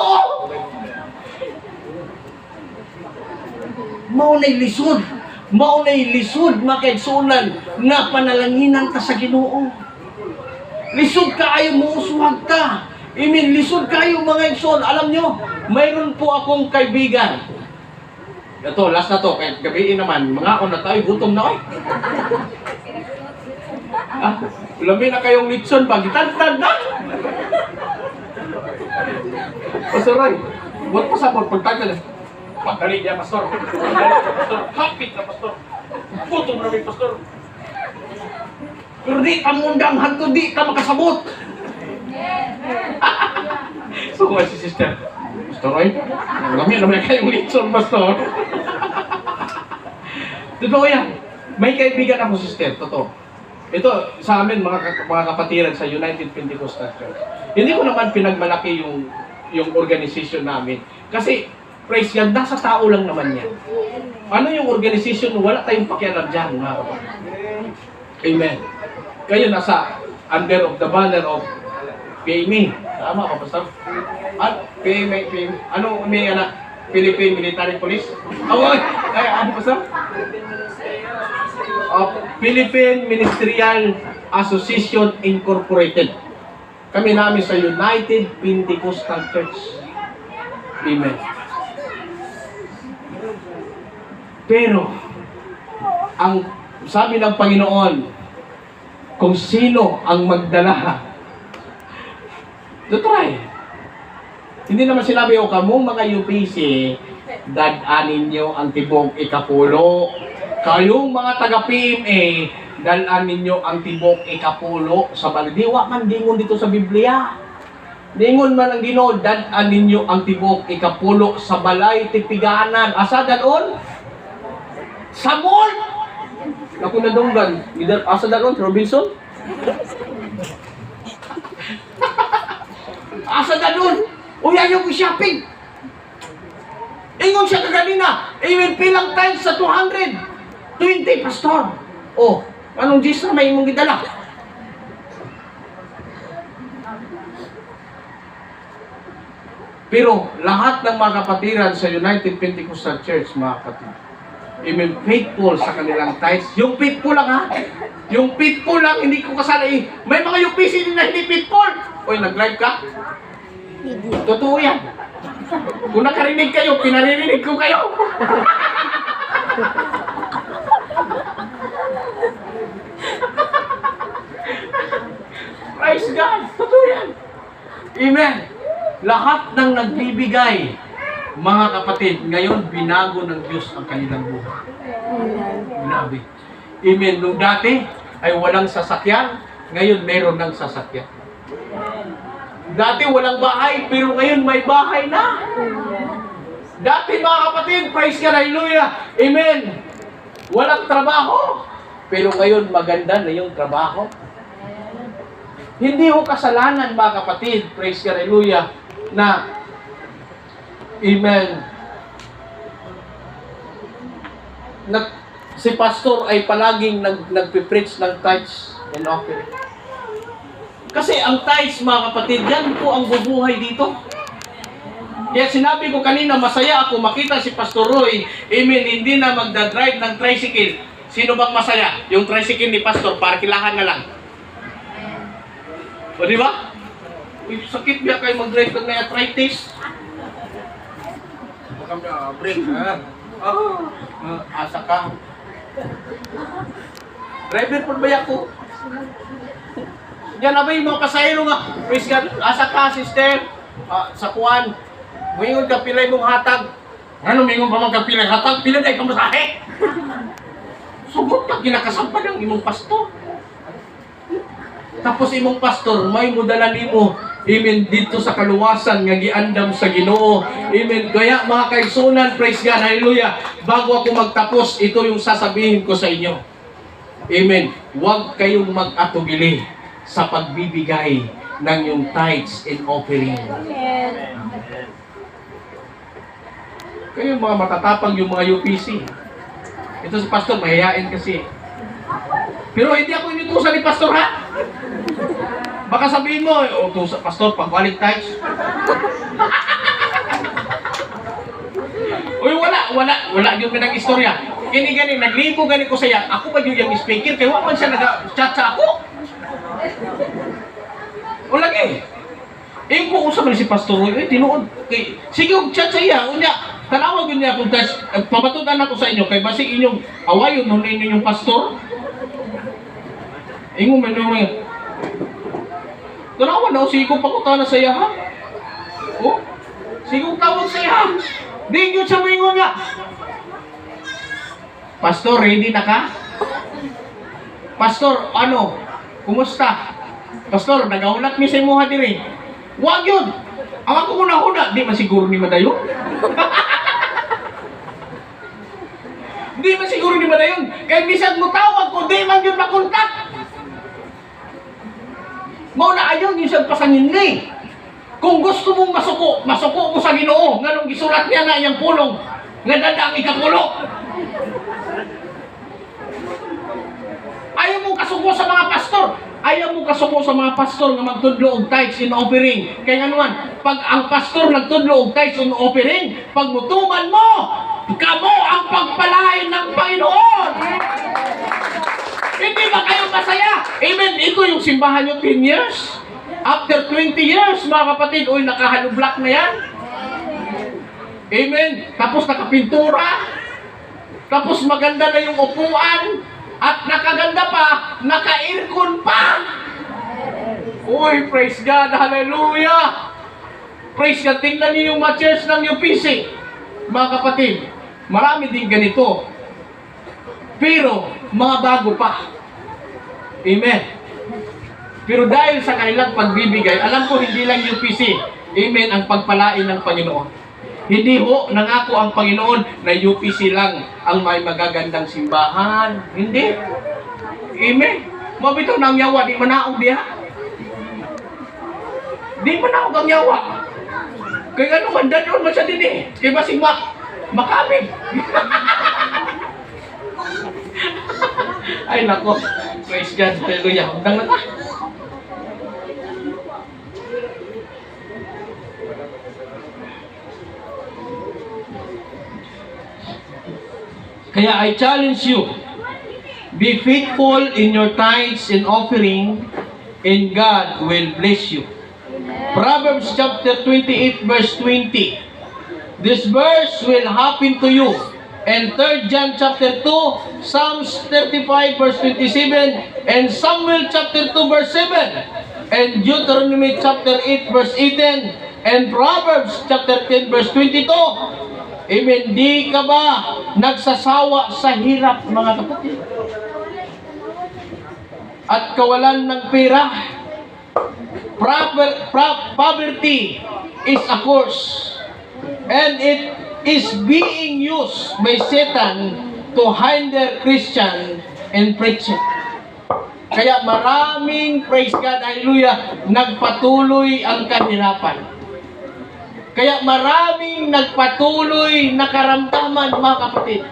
Maunay lisod makaigsunan na panalanginan ka sa Ginoo. Lisod kaayo mo usuwag ka. Lisod kayo mga igsoon. Alam nyo, mayroon po akong kaibigan. Ito, last na to. Kahit gabiin naman, mga ako na tayo, gutom na labi na kayong litson, bagitantad na. Pastor Roy, huwag pasabot, pagtagka na. Pagdali niya, Pastor. Pastor, hapit na, Pastor. Putong namin, Pastor. Pero di ka mundang hanto, di ka makasabot. So, kung si sister, Pastor Roy, namin naman kayong litson, Pastor. Totoo yan. May kaibigan ako, sister, totoo. Ito, sa amin, mga kapatiran sa United Pentecostal Church. Hindi ko naman pinagmalaki yung organization namin. Kasi, praise God, nasa tao lang naman yan. Ano yung organization? Wala tayong pakialam dyan, mga kapatid. Amen. Kayo nasa under of the banner of PMA. Tama ka, Pastor? PMA. Ano may anak? Philippine Military Police? Ano, Pastor? Philippine Ministerial Association Incorporated. Kami namin sa United Pentecostal Church. Amen. Pero, ang sabi ng Panginoon, kung sino ang magdala, try. Hindi naman sinabi, o kamong mga UPC, dadanin nyo ang tibok ikapulo. Kayong mga taga-PMA, dalaan ninyo ang tibok ikapulo sa baldiwa man dingon dito sa Biblia. Dingon man ang Ginoo, dalaan ninyo ang tibok ikapulo sa balay tipiganan. Asa dalon? Sa mall! Ako na donggan. Asa dalon? Robinson? Asa dalon? Uy, ayaw ko shopping. Ingon siya kaganina. Even pilang times sa 200. 20, Pastor. Oh, anong Diyos na may imong gidala? Pero lahat ng mga kapatiran sa United Pentecostal Church, mga kapatid, amen, faithful sa kanilang tithes. Yung faithful lang, ha? Yung faithful lang, hindi ko kasali. May mga UPC din na hindi faithful. Uy, nag-live ka? Totoo yan. Kung nakarinig kayo, pinaririnig ko kayo. Praise God! Totoo yan! Amen! Lahat ng nagbibigay, mga kapatid, ngayon binago ng Diyos ang kanilang buhay. Grabe. Amen. Nung dati ay walang sasakyan, ngayon meron ng sasakyan. Dati walang bahay, pero ngayon may bahay na. Dati mga kapatid, praise God, hallelujah, amen. Walang trabaho, pero ngayon maganda na yung trabaho. Hindi ho kasalanan, mga kapatid, praise God, hallelujah, na, amen, si pastor ay palaging nagpipreach ng tithes and offering. Kasi ang tithes, mga kapatid, yan po ang bubuhay dito. Kaya sinabi ko kanina, masaya ako makita si Pastor Roy, amen, hindi na magdadrive ng tricycle. Sino bang masaya? Yung tricycle ni Pastor, parkilahan na lang. O di ba? Sakit biya kayo mag-drive ng arthritis. Baka may break, ha? Asa ka. Driver po ba ako? Yan na ba yung mga pasahero nga? Praise God, asa ka, sister? Sa kuwan. Mingon ka pilay mong hatag. Ano, mingon pa magkapilay hatag? Pilay na itong masahe. Sugot ka, kinakasampa ng imong pastor. Tapos imong pastor, may mudala nimo, amen, dito sa kaluwasan nga giandam sa Ginoo. Amen. Kaya mga kaigsunan, praise God, hallelujah. Bago ako magtapos, ito yung sasabihin ko sa inyo. Amen. Huwag kayong mag-atubili sa pagbibigay ng yung tithes and offering. Amen. Kayo mga matatapang yung mga UPC. Ito si Pastor, mahihain kasi. Pero hindi ako inutusan ni Pastor, ha? Baka sabihin mo, utusan, Pastor, pag-balik tithes. Uy, wala yung pinag-istorya. Gani, naglibo gani ko saya. Ako ba yung speaker? Kaya waman siya nag-chat sa ako. O lagi. Kung usap man si Pastor Roy, tinuod. Sige, chat sa iya. Unya, tanawag yun niya kung pabatutan ako sa inyo. Kaya basig inyong awayon nun inyong pastor. Ingo man naman. Tanawan na, sige kong pakutan na sa iya, ha? Oh? Sigong tawag sa iya. Di yun siya maingon nga. Pastor, ready na ka? Pastor, ano? Kumusta? Pastor, nagaulat mi sa imuha diri. Wag yun! Ang ako muna-una, di masiguro ni Madayon. Di masiguro ni Madayon. Kaya bisag mo tawag ko, di man yun makontak. Mauna ayaw yun siyang pasangin ni. Kung gusto mong masuko mo sa Ginoo, nga nung gisulat niya na iyang pulong, nga dadang ikapulo. Ayaw mong kasuko sa mga pastor. Ayaw mong kasuko sa mga pastor nga magtudlo og tithes in offering. Kaya nga naman, pag ang pastor nagtudlo og tithes in offering, pag mutuman mo, kamo ang pagpalain ng Panginoon. Hindi ba kayo masaya? Amen. Ito yung simbahan nyo 10 years. After 20 years, mga kapatid, uy, nakahalublock na yan. Amen. Tapos nakapintura. Tapos maganda na yung upuan. At nakaganda pa, naka-aircon pa. Uy, praise God, hallelujah. Praise God, tingnan niyo yung mga church ng UPC. Mga kapatid, marami din ganito. Pero, mga bago pa. Amen. Pero dahil sa kanilang pagbibigay, alam ko hindi lang UPC. Amen, ang pagpalain ng Panginoon. Hindi ho, nangako ang Panginoon na UPC lang ang may magagandang simbahan. Hindi. Amen. Mabitaw ng yawa, di manaog diha. Di manaog ang yawa. Kaya ano man, danon man siya din eh. Kaya basing makamig. Ay nako. Praise God. Hallelujah. Hundang na ta. Kaya I challenge you, be faithful in your tithes and offering, and God will bless you. Proverbs chapter 28 verse 20. This verse will happen to you. And 3 John chapter 2, Psalms 35 verse 27, and Samuel chapter 2 verse 7, and Deuteronomy chapter 8 verse 18, and Proverbs chapter 10 verse 22. Amen. Di ka ba nagsasawa sa hirap, mga kapatid? At kawalan ng pera? Poverty is a curse. And it is being used by Satan to hinder Christian in preaching. Kaya maraming, praise God, hallelujah, nagpatuloy ang kahirapan. Kaya maraming nagpatuloy na karamdaman, mga kapatid,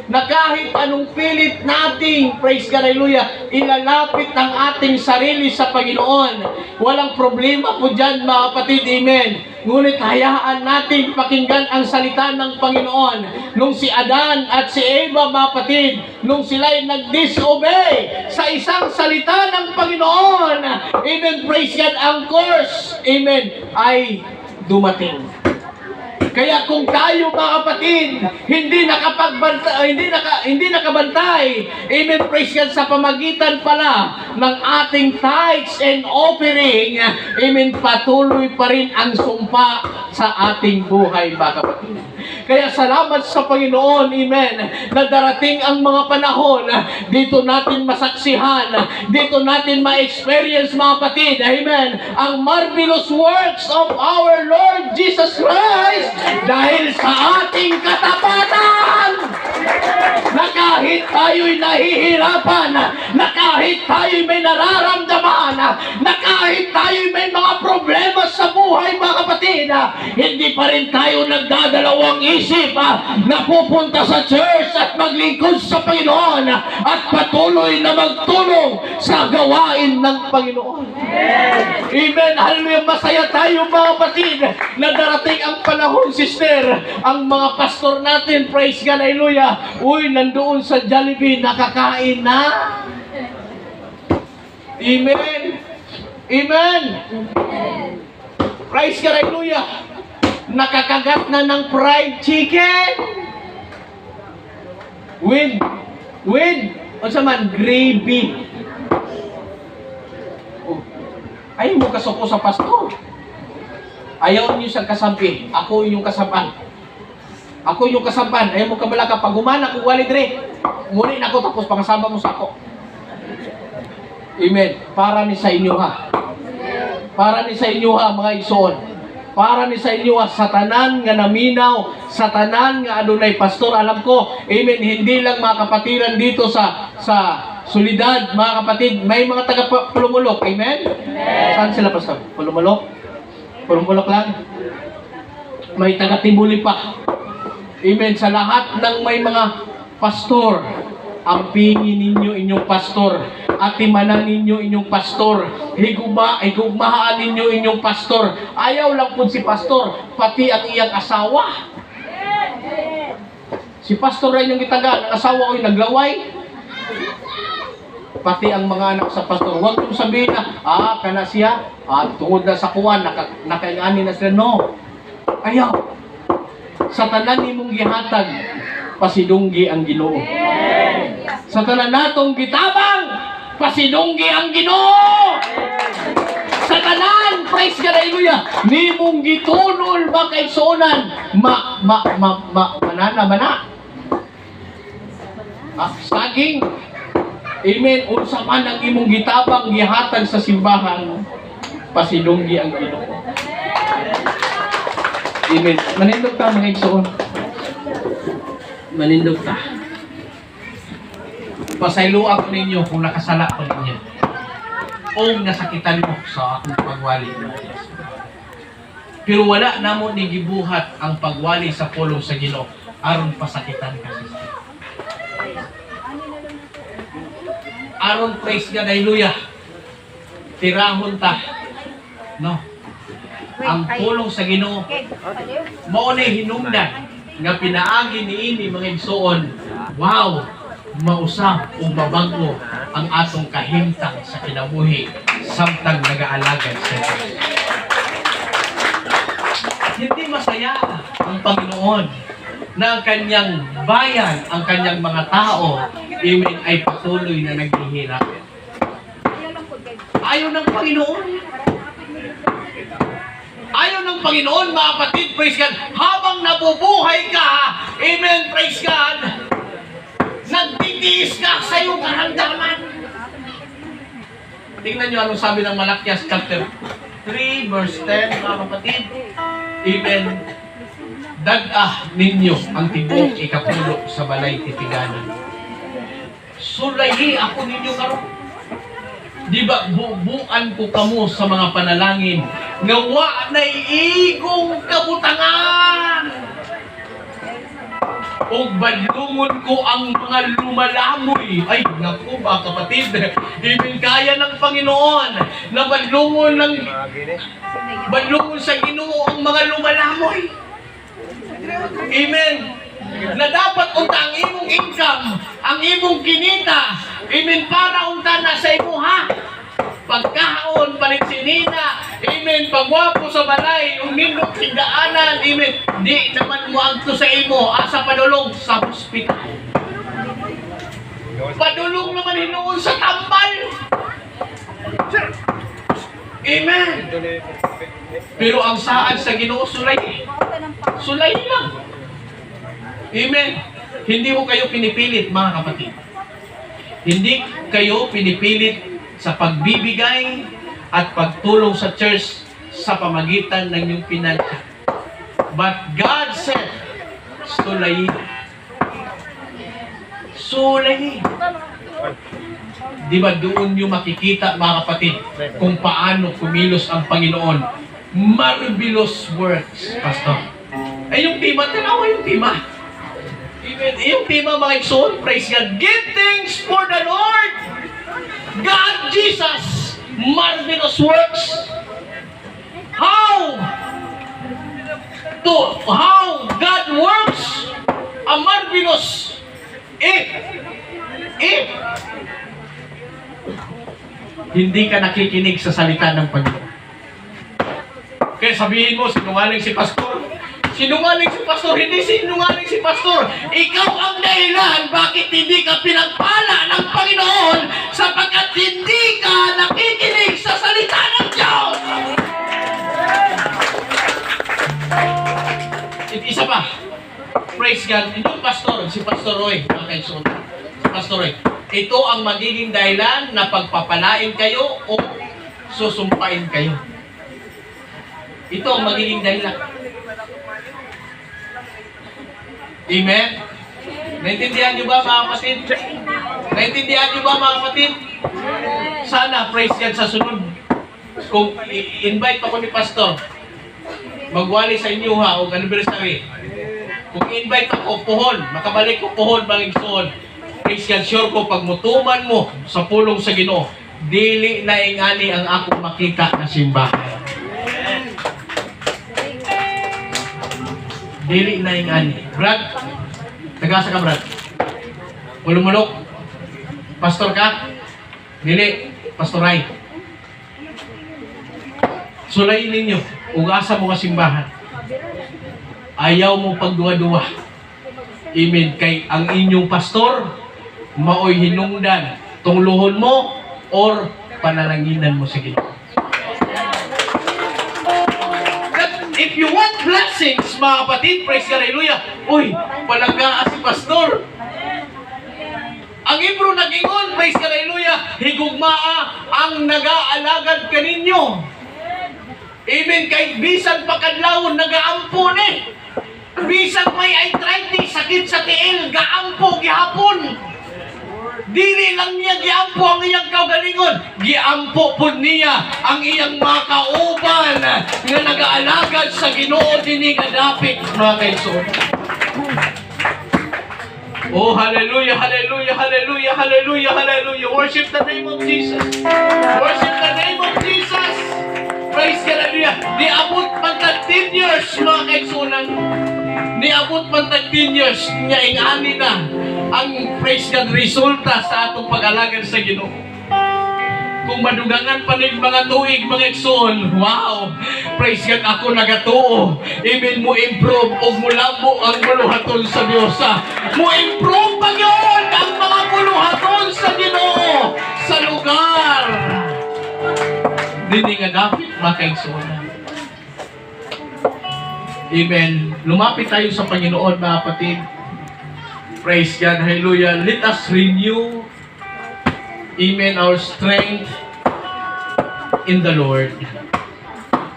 na kahit anong pilit nating, praise God, hallelujah, ilalapit ang ating sarili sa Panginoon. Walang problema po dyan, mga kapatid, amen. Ngunit hayaan natin pakinggan ang salita ng Panginoon. Nung si Adan at si Eva, mga kapatid, nung sila'y nag-disobey sa isang salita ng Panginoon, amen, praise God, ang curse, amen, ay dumating. Kaya kung tayo, mga kapatid, hindi nakabantay, amen, praise God, sa pamagitan pala ng ating tithes and offering, amen, patuloy pa rin ang sumpa sa ating buhay, mga kapatid. Kaya salamat sa Panginoon, amen, na darating ang mga panahon, dito natin masaksihan, dito natin ma-experience, mga kapatid, amen, ang marvelous works of our Lord Jesus Christ, dahil sa ating katapatan, na kahit tayo'y nahihirapan, na kahit tayo'y may nararamdaman, na kahit tayo'y may mga problema sa buhay, mga kapatid, hindi pa rin tayo nagdadalawang isip na pupunta sa church at maglingkod sa Panginoon at patuloy na magtulong sa gawain ng Panginoon. Amen. Hallelujah. Masaya tayo, mga kapatid, na darating ang panahon, sister, ang mga pastor natin, praise God, hallelujah, uy, nandoon sa Jollibee, nakakain na. Amen. Amen. Praise God, hallelujah. Nakakagat na ng fried chicken with ano man, gravy. Oh. Ay mo kasuko sa pastor. Ayaw niyo siyang kasampi. Ako yung kasampan. Ako yung kasampan. Ayaw mo kabala ka. Pag humana kung wali dire, muli na ako tapos pangasama mo sa ako. Amen. Para ni sa inyo ha. Para ni sa inyo ha, mga igsoon. Para ni sa inyo ha, sa tanan nga naminaw, sa tanan nga adunay pastor. Alam ko, amen, hindi lang mga kapatiran dito sa Solidad, mga kapatid, may mga taga Pulumulok. Amen? Saan sila, pastor? Pulumulok? Pulumulok lang? May taga Tibuli pa. Amen. Sa lahat ng may mga pastor, ampingin ninyo inyong pastor. Atimanan ninyo inyong pastor. Higugmahaan ninyo inyong pastor. Ayaw lang po si pastor, pati ang iyang asawa. Si pastor rin yung gitaga, ang asawa ko'y naglaway. Pati ang mga anak sa pastor. Huwag kong sabihin na, kana siya, tungod na sa kuwan, nakaingani na sila. No. Ayaw. Sa tanan nimong gihatag, pasidunggi ang Ginoo. Sa tanan natong gitabang, pasidunggi ang Ginoo. Sa tanan, praise God, hallelujah, nimong gitunol makaigsuonan, manana. Saging. Amen. Unsa man ang imong gitabang gihatag sa simbahan, pasidunggi ang Ginoo. Amen. Manindog ta mga igsoon. Manindog ta. Pasaylo ako ninyo kung nakasala ko ninyo. O nasakitan mo sa akong pagwali. Pero wala namo ni gibuhat ang pagwali sa pulong sa Ginoo aron pasakitan ka siya. Aron praise God, hallelujah. Tirahon ta. No. Ang pulong sa Ginoo mao ni hinungdan nga pinaagi niini mga igsoon. Wow, mausab o mabago ang atong kahimtang sa kinabuhi samtang nag-aalagad sa Diyos. Hindi masaya ang Panginoon na ang kanyang bayan, ang kanyang mga tao, amen, ay patuloy na naghihirap. Ayaw ng Panginoon. Ayaw ng Panginoon, mga kapatid, praise God, habang nabubuhay ka, amen, praise God, nagtitiis ka sa iyong karamdaman. Tingnan nyo anong sabi ng Malakias chapter 3, verse 10, mga kapatid. Amen. Dag-ah ninyo ang tibok ikapulo sa balay titiganan. Sulayi ako ninyo karon. Di ba bubuan ko kamo sa mga panalangin nga wa na igong kabutangan. O badlungon ko ang mga lumalamoy. Ay, naku ba kapatid, ibig kaya ng Panginoon na badlungon sa Ginoo ang mga lumalamoy. Amen. Na dapat unta ang imong income, ang imong kinita, amen, para unta na sa imo ha. Pagkaon, palit sinina, amen, pagwapo sa balay, umindok higdaanan, amen, di naman mo agto sa imo, asa padulong sa hospital. Padulong naman hinuon sa tambal. Amen. Pero ang saan sa Ginoo, sulay. Sulay lang. Amen. Hindi mo kayo pinipilit, mga kapatid. Hindi kayo pinipilit sa pagbibigay at pagtulong sa church sa pamagitan ng iyong pinansya. But God said, sulayin. Sulayin. Di ba doon nyo makikita, mga kapatid, kung paano kumilos ang Panginoon? Marvelous works, Pastor. Ay, yung tema, tinawa yung tema. Even, yung tema, mga igsoon, praise God. Give thanks for the Lord. God, Jesus, marvelous works. How God works a marvelous if hindi ka nakikinig sa salita ng Panginoon. Kaya sabihin mo, sinungaling si Pastor. Sinungaling si Pastor, hindi sinungaling si Pastor. Ikaw ang dahilan bakit hindi ka pinagpala ng Panginoon sapagkat hindi ka nakikinig sa salita ng Diyos. Isa pa. Praise God. Inyong pastor, si Pastor Roy, mga kaigsoon. Si Pastor Roy. Ito ang magiging dahilan na pagpapalain kayo o susumpain kayo. Ito ang magiging dahilan. Amen? Naintindihan niyo ba, mga kapatid? Naintindihan niyo ba, mga kapatid? Sana, praise God, sa sunod. Kung invite ako ni Pastor, magwali sa inyo ha, o anniversary. Kung invite ako, puhon, makabalik ko puhon, mga igsoon. Praise God, sure ko, pag mutuman mo sa pulong sa Ginoo, dili na ingani ang akong makita na simbahan. Dili na ingani. Brad, nagasa ka, Brad? Mulumulok? Pastor ka? Dili, pastoray. Sulayin ninyo, ugasa mo ka simbahan. Ayaw mo pagduwa-duwa. Amen. Kay ang inyong pastor, maoy hinungdan, tungluhon mo, or panananginan mo sa Ginoo. If you want blessings, mga kapatid, praise God, hallelujah. Uy, palangga si pastor. Ang Hebrew nag-ingon, praise God, hallelujah, higugmaa ang nag-aalagad kaninyo. Amen. Kay bisan pakadlawon, nag-aampon eh. Bisan may arthritis, sakit sa tiil, gaampo, gihapon. Dili lang niya giampo ang iyang kaugalingon, giampo po niya ang iyang mga kauban nga nag-aalagad sa Ginoo dinhi nga dapit, mga kaigsoon. Oh, hallelujah, hallelujah, hallelujah, hallelujah, hallelujah. Worship the name of Jesus. Worship the name of Jesus. Praise God, hallelujah. Niabot man tag 10 years, mga kaigsunan. Niabot man tag 10 years, nga ingani na ang praise God resulta sa atong pag-alagad sa Ginoo. Kung madugangan pa ning mga tuig, mga igsoon, wow! Praise God, ako nagatuo. Amen, mo improve o mulabo ang buluhaton sa Dios. Mo improve pa yun ang mga buluhaton sa Ginoo sa lugar. Dini nga dapat makaigsoon. Amen. Lumapit tayo sa Panginoon, mga kapatid. Praise God, hallelujah. Let us renew, amen, our strength in the Lord.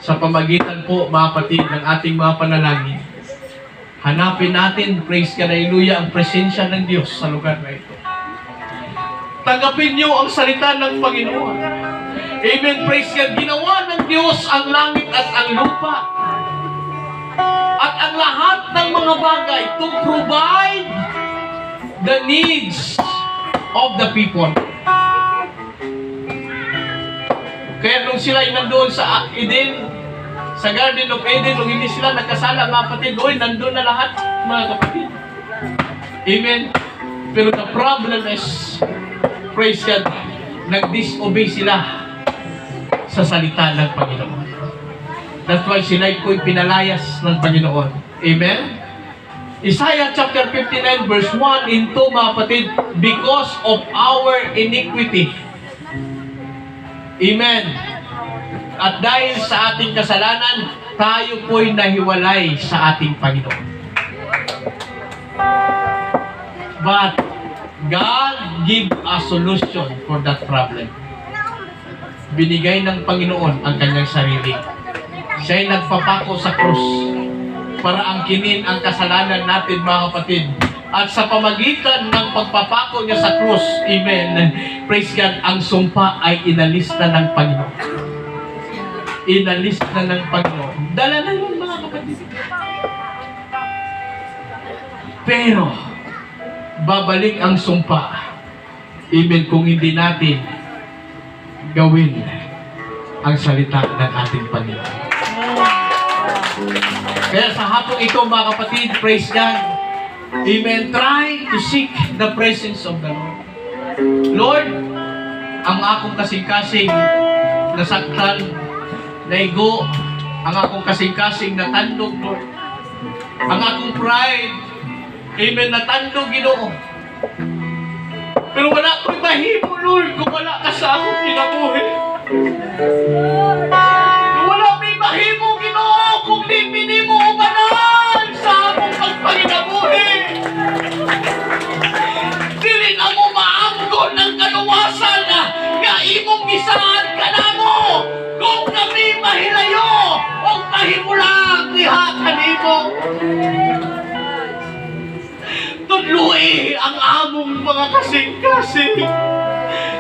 Sa pamagitan po, mga kapatid, ng ating mga panalangin, hanapin natin, praise God, hallelujah, ang presensya ng Diyos sa lugar na ito. Tanggapin niyo ang salita ng Panginoon. Amen, praise God. Ginawa ng Diyos ang langit at ang lupa. At ang lahat ng mga bagay to provide the needs of the people. Kaya nung sila ay nandoon sa Eden, sa Garden of Eden, nung hindi sila nagkasala, mga kapatid, nandun na lahat, mga kapatid. Amen. Pero the problem is, praise God, nag-disobey sila sa salita ng Panginoon. That's why sila ko'y pinalayas ng Panginoon. Amen? Isaiah chapter 59 verse 1 into, mga kapatid, because of our iniquity. Amen. At dahil sa ating kasalanan, tayo po'y nahiwalay sa ating Panginoon. But God give a solution for that problem. Binigay ng Panginoon ang kanyang sarili. Siya'y nagpapako sa krus para angkinin ang kasalanan natin, mga kapatid. At sa pamagitan ng pagpapako niya sa krus, amen, praise God, ang sumpa ay inalis na ng Panginoon. Inalis na ng Panginoon. Dala na yun, mga kapatid. Pero, babalik ang sumpa, amen, kung hindi natin gawin ang salita ng ating Panginoon. Kaya sa hapong ito, mga kapatid, praise God, amen, try to seek the presence of the Lord. Lord, ang akong kasing-kasing nasaktan, naigo, ang akong kasing-kasing natandog, Lord. Ang akong pride, amen, natandog, Ginoo. Pero wala ko'y mahimo, Lord, kung wala ka sa akong kinabuhi. Wala may mahimo, Ginoo, kung di pinimo umanan sa nimo. Tudloi ang among mga kasing-kasing.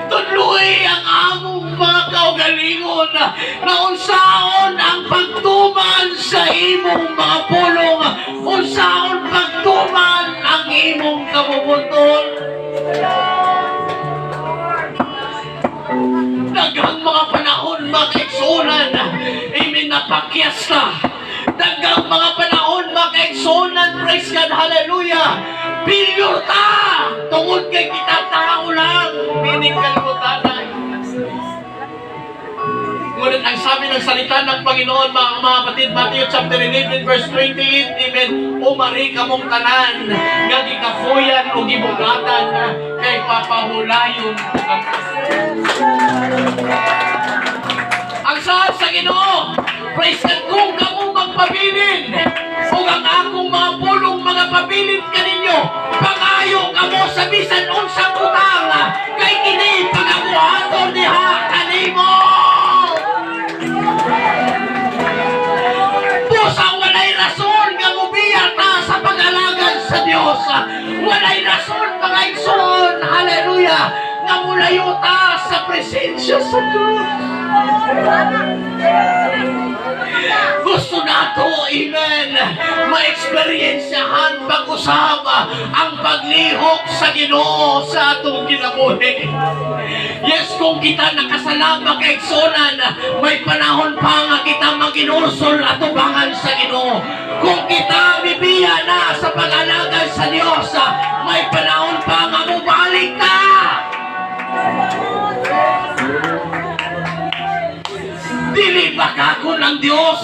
Tudloi ang among mga kaugalingon na unsaon ang pagtuman sa imong mga pulong, unsaon pagtuman ang imong kabubuton. Daghang mga panahon makaigsunan, amen, napakyasta. Daghang mga panahon makaigsunan, praise God, hallelujah. Failure ta! Tungod kay kita tao lang, meaning kalimutan na. Ngunit ang sabi ng salita ng Panginoon, mga kapatid, Matthew chapter 11, verse 28, amen, umari ka mong tanan, nga gikafuyan o gibugatan, kay papahulayon ang ang saan sa Ginoo, praise God, kung kamo magpabilin, o ang akong mga pulong mga pabilin kaninyo, pangayo kamo sa bisan unsang utang, kay kini pangabuhaton diha kanimo. Pusa, walay rason nga mubiya ta sa pag-alagad sa Dios. Walay rason pangayson, hallelujah, nga mulayo ta sa presensya sa Diyos. Gusto nato, amen, ma-experiensyahan pag-usap ang paglihok sa Ginoo sa atong kinabuhi. Yes, kung kita nakasalama kay Eksonan, may panahon pa nga kita mag-inursol at tubangan sa Ginoo. Kung kita bibiya na sa pag-alagad sa Diyos, may panahon pa nga mubalik ka. Dili ba kako ng Diyos?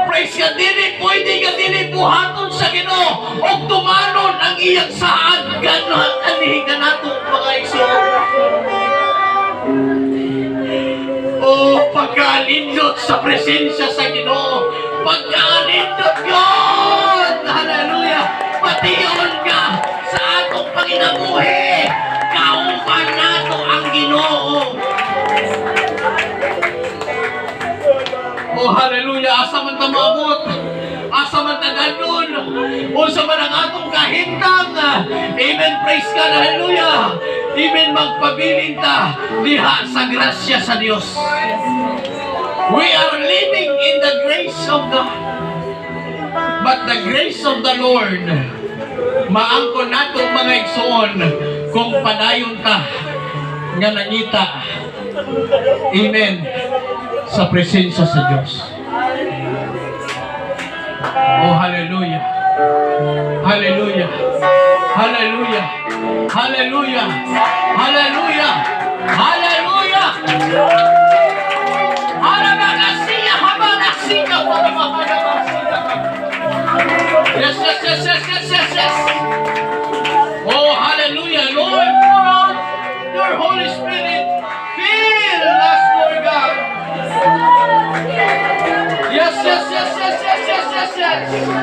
Praise God, dili pwede ka dili buhaton sa Ginoo o tumanon ang iyang saad gano'n kanihigan nato mga iso. Oh, pagkalindot sa presensya sa Ginoo, pagkalindot yun, hallelujah, patiyon ka sa atong panginabuhi, kauban nato ang Ginoo. Oh, hallelujah, asa man ta maabot, asa man ta ganun, unsa man ang atong kahintang, amen, praise God, hallelujah, amen, magpabilin ta diha sa grasya sa Dios. We are living in the grace of God, but the grace of the Lord maangkon nato mga igsoon kung padayon ta nga nangita, amen, sa presensya sa Diyos. Oh, hallelujah, hallelujah, hallelujah, hallelujah, hallelujah, hallelujah. Hallelujah, hallelujah, yes, yes, yes, yes, yes, yes, yes. Oh, hallelujah, Lord, pour out your Holy Spirit. Fill us, Lord God. Yes, yes, yes, yes, yes, yes, yes, yes.